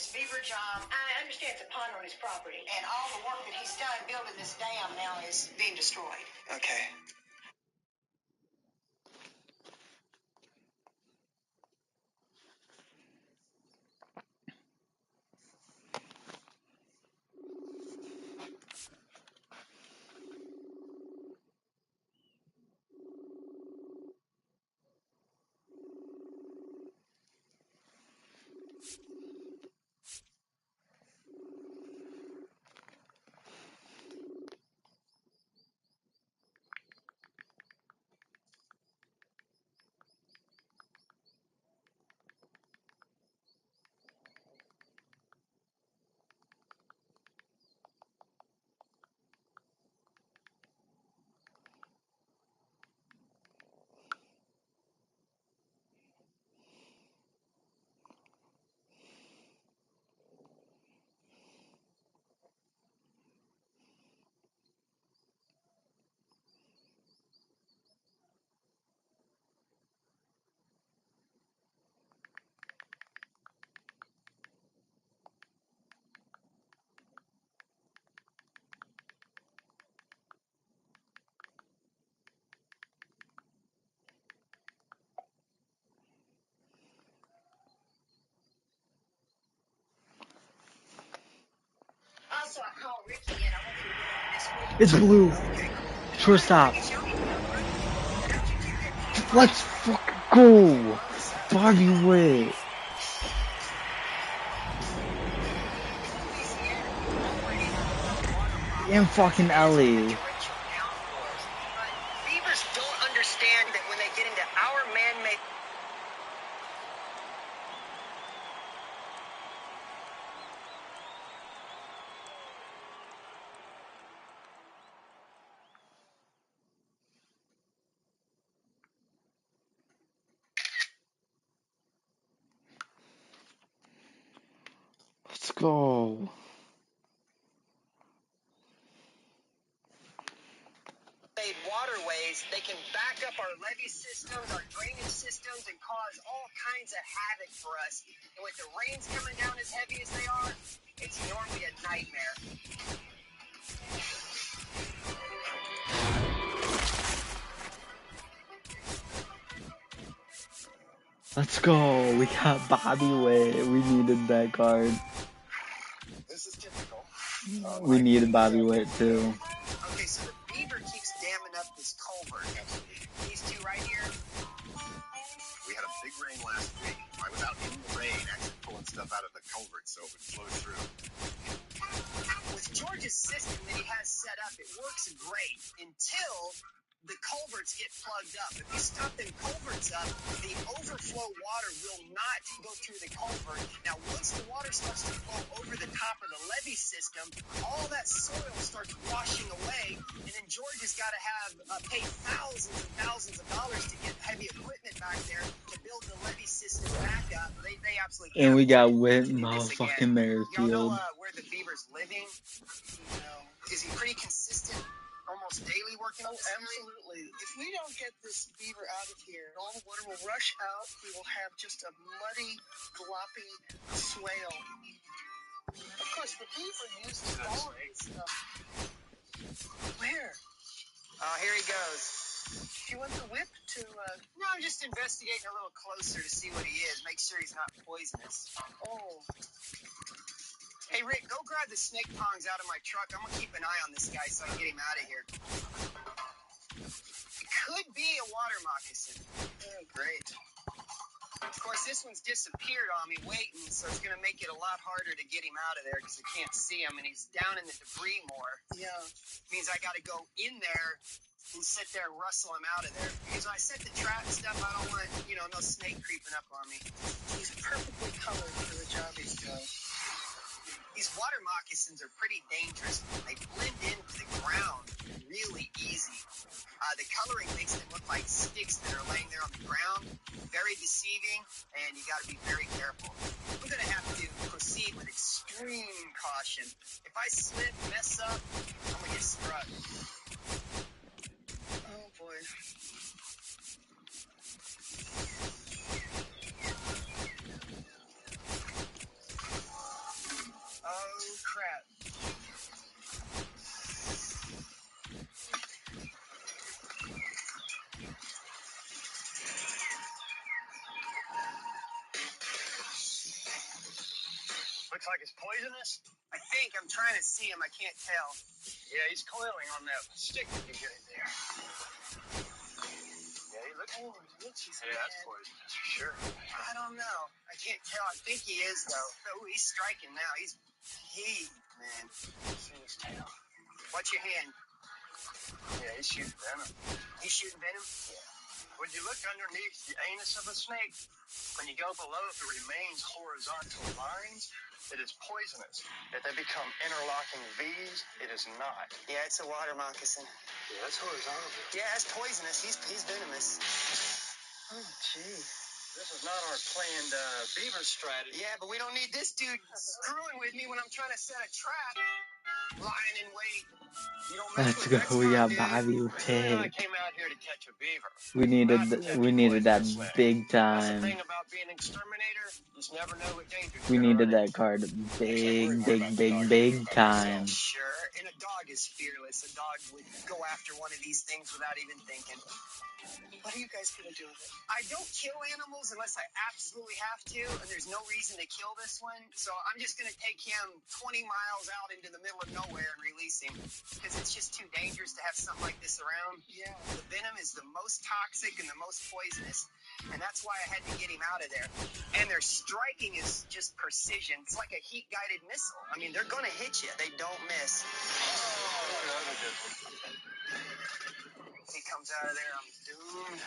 this beaver job. I understand it's a pond on his property. And all the work that he's done building this dam now is being destroyed. Okay. Also, I called Ricky and I want you to get on this week. It's blue. Shortstop. Let's fucking go. Bobby Witt. And fucking Ellie. Beavers don't understand that when they get into our man-made... Let's go. waterways, they can back up our levee systems, our drainage systems, and cause all kinds of havoc for us. And with the rains coming down as heavy as they are, it's normally a nightmare. Let's go. We got Bobby Witt. We needed that card. This is typical. We needed Bobby Witt too. Okay, so the beaver keeps damming up this culvert. These two right here. We had a big rain last week. I was out in the rain actually pulling stuff out of the culvert so it would flow through. With George's system that he has set up, it works great until the culverts get plugged up. If you stop them culverts up, the overflow water will not go through the culvert. Now, once the water starts to flow over the top of the levee system, all that soil starts washing away, and then George has got to pay thousands and thousands of dollars to get heavy equipment back there to build the levee system back up. They absolutely can't. And we got Witt motherfucking Merrifield. Y'all know where the beaver's living? Is he pretty consistent? Almost daily working on this area? Absolutely. If we don't get this beaver out of here, all the water will rush out. We will have just a muddy, gloppy swale. Of course, the beaver used to all of this stuff. Where? Oh, here he goes. Do you want the whip to, No, I'm just investigating a little closer to see what he is. Make sure he's not poisonous. Oh. Hey, Rick, go grab the snake pongs out of my truck. I'm going to keep an eye on this guy so I can get him out of here. It could be a water moccasin. Oh, great. Of course, this one's disappeared on me waiting, so it's going to make it a lot harder to get him out of there because I can't see him, and he's down in the debris more. Yeah. Means I got to go in there and sit there and rustle him out of there. Because when I set the trap and stuff, I don't want, no snake creeping up on me. He's perfectly colored for the job he's doing. These water moccasins are pretty dangerous. They blend into the ground really easy. The coloring makes them look like sticks that are laying there on the ground. Very deceiving, and you got to be very careful. I'm going to have to proceed with extreme caution. If I slip, mess up, I'm going to get struck. Oh, boy. looks like it's poisonous? I think. I'm trying to see him. I can't tell. Yeah, he's coiling on that stick that you get in there. Yeah, he looks. Oh, he looks Yeah, that's poisonous for sure. I don't know. I can't tell. I think he is, though. Oh, he's striking now. Man. See his tail. Watch your hand. Yeah, he's shooting venom. He's shooting venom? Yeah. When you look underneath the anus of a snake, when you go below, if it remains horizontal lines, it is poisonous. If they become interlocking V's, it is not. Yeah, it's a water moccasin. Yeah, that's horizontal. Yeah, that's poisonous. He's venomous. Oh, gee. This is not our planned beaver strategy. Yeah, but we don't need this dude screwing with me when I'm trying to set a trap. Lying in wait. You don't mess Let's with go. We got dude. Bobby I Ray. came out here to catch a beaver. We needed that big That's the time. thing about being an exterminator. You just never know what danger We you're needed gonna run that card big time. Sure, and a dog is fearless. A dog would go after one of these things without even thinking. What are you guys going to do with it? I don't kill animals unless I absolutely have to, and there's no reason to kill this one. So I'm just going to take him 20 miles out into the middle of nowhere and release him because it's just too dangerous to have something like this around. Yeah. The venom is the most toxic and the most poisonous, and that's why I had to get him out of there. And their striking is just precision. It's like a heat-guided missile. I mean, they're going to hit you. They don't miss. If he comes out of there, I'm doomed.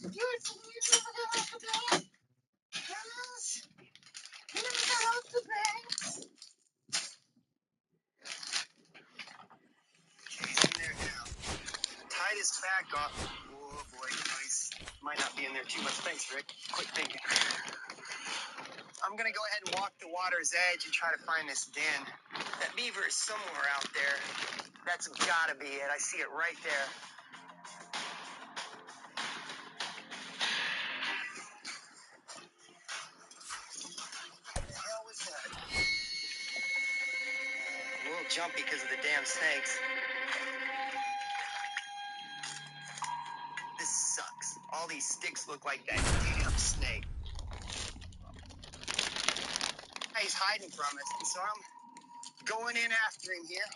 Tied his back off. Oh boy, nice. Might not be in there too much. Thanks, Rick. Quit thinking. I'm gonna go ahead and walk the water's edge and try to find this den. That beaver is somewhere out there. That's gotta be it. I see it right there. What the hell was that? A little jumpy because of the damn snakes. This sucks. All these sticks look like that damn snake. He's hiding from us, and so I'm going in after him here.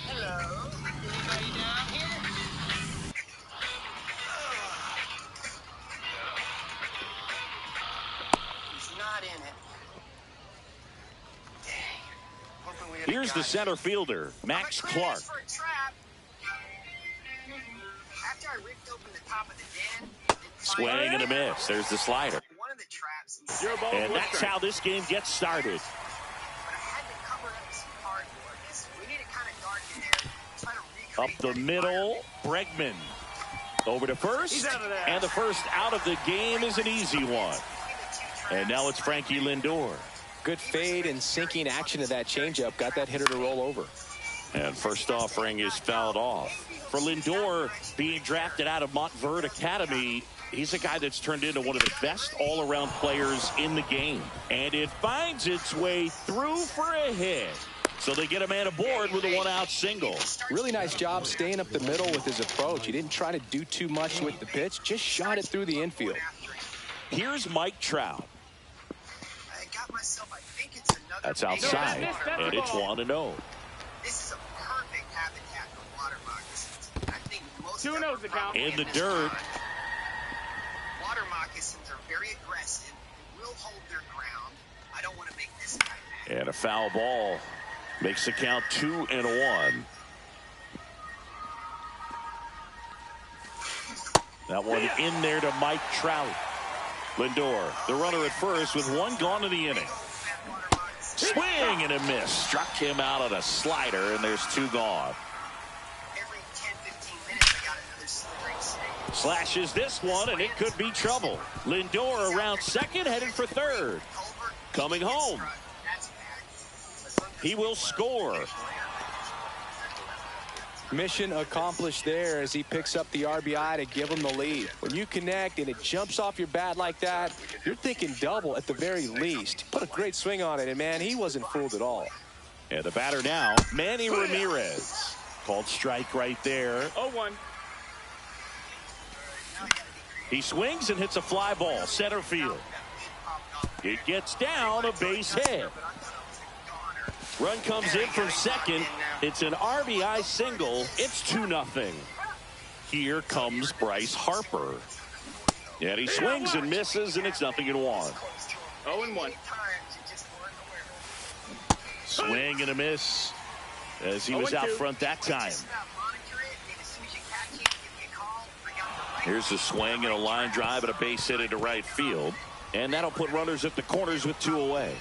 Hello. Anybody down here? He's not in it. Dang. Hoping we Here's the center fielder, Max Clark. For a trap. After I ripped open the top of the den, Swing and a miss. There's the slider. one of the traps. And that's how this game gets started. But I had to cover up some cardboard. We need it kind of dark in there. Try to Up the middle, Bregman. Over to first, and the first out of the game is an easy one. And now it's Frankie Lindor. Good fade and sinking action of that changeup. Got that hitter to roll over. And first offering is fouled off. For Lindor, being drafted out of Montverde Academy, he's a guy that's turned into one of the best all-around players in the game. And it finds its way through for a hit. So they get a man aboard with a one-out single. Really nice job staying up the middle with his approach. He didn't try to do too much with the pitch, just shot it through the infield. Here's Mike Trout. I got myself, I think it's another. That's outside, and it's 1-0. This is a perfect habitat for water moccasins. I think most 2-0's the count. In the dirt. Water moccasins are very aggressive, will hold their ground. I don't want to make this guy mad. And a foul ball makes the count 2-1. That one in there to Mike Trout. Lindor, the runner at first with one gone in the inning. Swing and a miss. Struck him out on a slider, and there's two gone. Every 10-15 minutes, I got another slithering snake. Slashes this one, and it could be trouble. Lindor around second, headed for third. Coming home. He will score. Mission accomplished there as he picks up the RBI to give him the lead. When you connect and it jumps off your bat like that, you're thinking double at the very least. Put a great swing on it, and man, he wasn't fooled at all. And the batter now, Manny Ramirez. Called strike right there. 0-1. He swings and hits a fly ball, center field. It gets down, a base hit. Run comes in from second. It's an RBI single. It's 2-0. Here comes Bryce Harper. And he swings and misses, and it's 0-1. 0-1. Swing and a miss as he was out front that time. Here's a swing and a line drive and a base hit into right field. And that'll put runners at the corners with two away.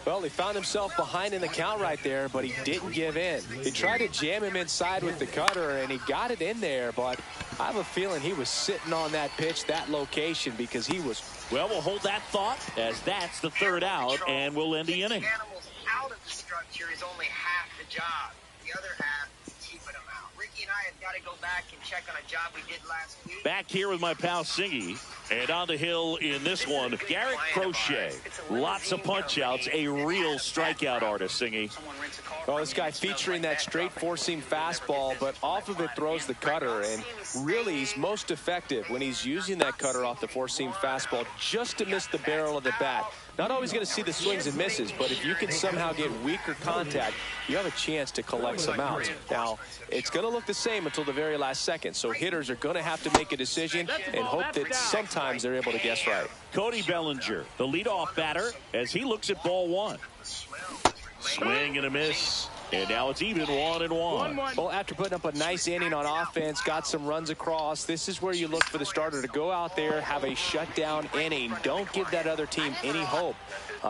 Well, he found himself behind in the count right there, but he didn't give in. He tried to jam him inside with the cutter, and he got it in there, but I have a feeling he was sitting on that pitch, that location, because he was... Well, we'll hold that thought as that's the third out, and we'll end the inning. Animals out of the structure is only half the job. The other half is keeping them out. Ricky and I have got to go back and check on a job we did last week. Back here with my pal Singy, and on the hill in this one, Garrett Crochet. Lots of punch-outs, a real strikeout artist, Singy. Well, this guy featuring that straight four-seam fastball, but off of it throws the cutter, and really he's most effective when he's using that cutter off the four-seam fastball just to miss the barrel of the bat. Not always going to see the swings and misses, but if you can somehow get weaker contact, you have a chance to collect some outs. Now, it's going to look the same until the very last second, so hitters are going to have to make a decision and hope that sometimes they're able to guess right. Cody Bellinger, the leadoff batter, as he looks at ball one. Swing and a miss. And now it's even 1-1. Well, after putting up a nice inning on offense, got some runs across, this is where you look for the starter to go out there, have a shutdown inning. Don't give that other team any hope.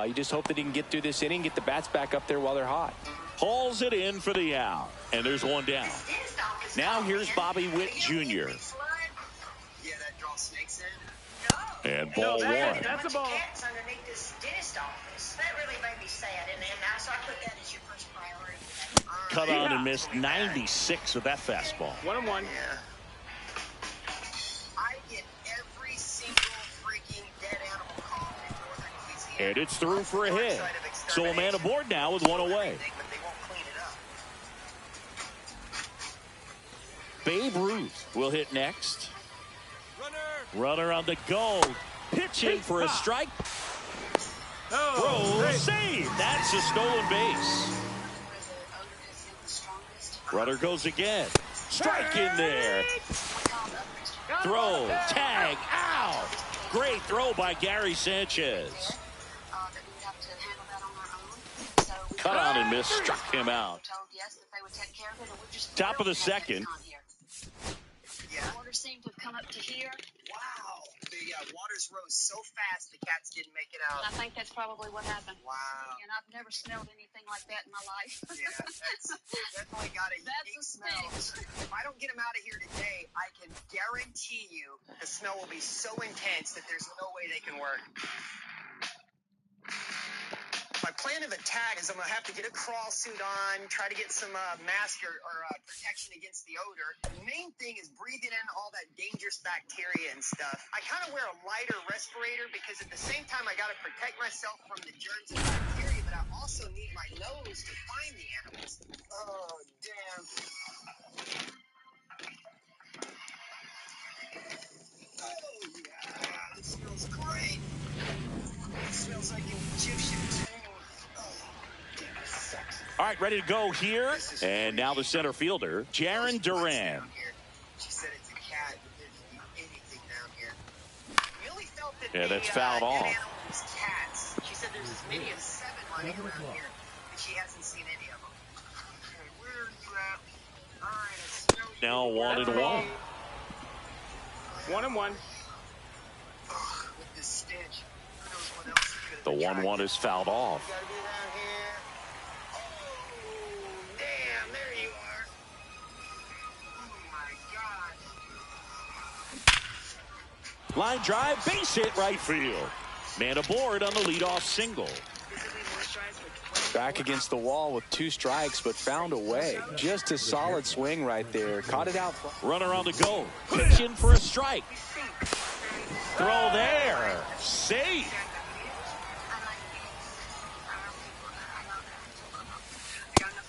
You just hope that he can get through this inning, get the bats back up there while they're hot. Hauls it in for the out. And there's one down. Now here's Bobby Witt Jr. And ball one. That's a ball. Cats underneath this dentist office. That really made me sad. And so I put that as your first priority. Cut on and missed 96 with that fastball. 1-1. Yeah. I get every single freaking dead animal call in northern Louisiana. And it's through for a hit. So a man aboard now with one away. Babe Ruth will hit next. Runner on the go. Pitching for a strike. Throw, save. That's a stolen base. Runner goes again. Strike in there. Throw, tag, out. Great throw by Gary Sanchez. Cut on and miss, struck him out. Top of the second. Water seemed to have come up to here. Wow. The waters rose so fast the cats didn't make it out. I think that's probably what happened. Wow. And I've never smelled anything like that in my life. Yeah, that's definitely got a unique smell. If I don't get them out of here today, I can guarantee you the smell will be so intense that there's no way they can work. My plan of attack is I'm going to have to get a crawl suit on, try to get some mask or protection against the odor. The main thing is breathing in all that dangerous bacteria and stuff. I kind of wear a lighter respirator because at the same time I got to protect myself from the germs and bacteria, but I also need my nose to find the animals. Oh, damn. Oh, yeah. This smells great. It smells like an Egyptian tomb. All right, ready to go here. And now the center fielder, Jarren Duran. She said it's a cat. There's anything down here. Millie felt that Yeah, that's fouled off. Cats. She said there's as many as 7 running around here, but she hasn't seen any of them. Okay, where are you at? All right, it's now 1-1. 1-1. With this stench, who knows what else it could have The 1-1 is fouled off. gotta be down here. Oh, damn, there you are. Oh, my God. Line drive, base hit right field. Man aboard on the leadoff single. Back against the wall with 2 strikes, but found a way. Just a solid swing right there. Caught it out. Runner on the go. Pitching for a strike. Throw there. Safe.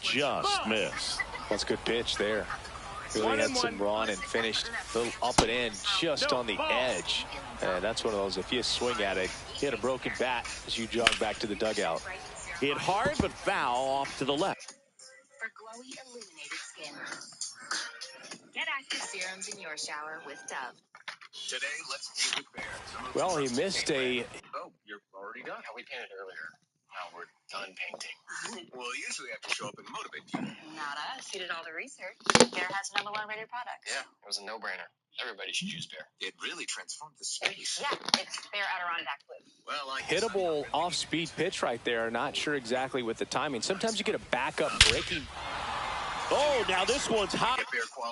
Just missed. That's a good pitch there. Really had some run and finished a little up and in just on the edge. And that's one of those, if you swing at it, hit a broken bat as you jog back to the dugout. Hit hard but foul off to the left. For glowy, illuminated skin. Get active serums in your shower with Dove. Today, let's paint with Bear. Well, he missed a... Oh, you're already done. We painted earlier. Now we're done painting. Well, usually I have to show up and motivate you. Not us. You did all the research. Bear has #1 rated products. Yeah, it was a no-brainer. Everybody should use Bear. It really transformed the space. Yeah, it's Bear Adirondack Blue. Well, I hittable off-speed pitch right there. Not sure exactly with the timing. Sometimes you get a backup breaking. Oh, now this one's hot. Bear quality.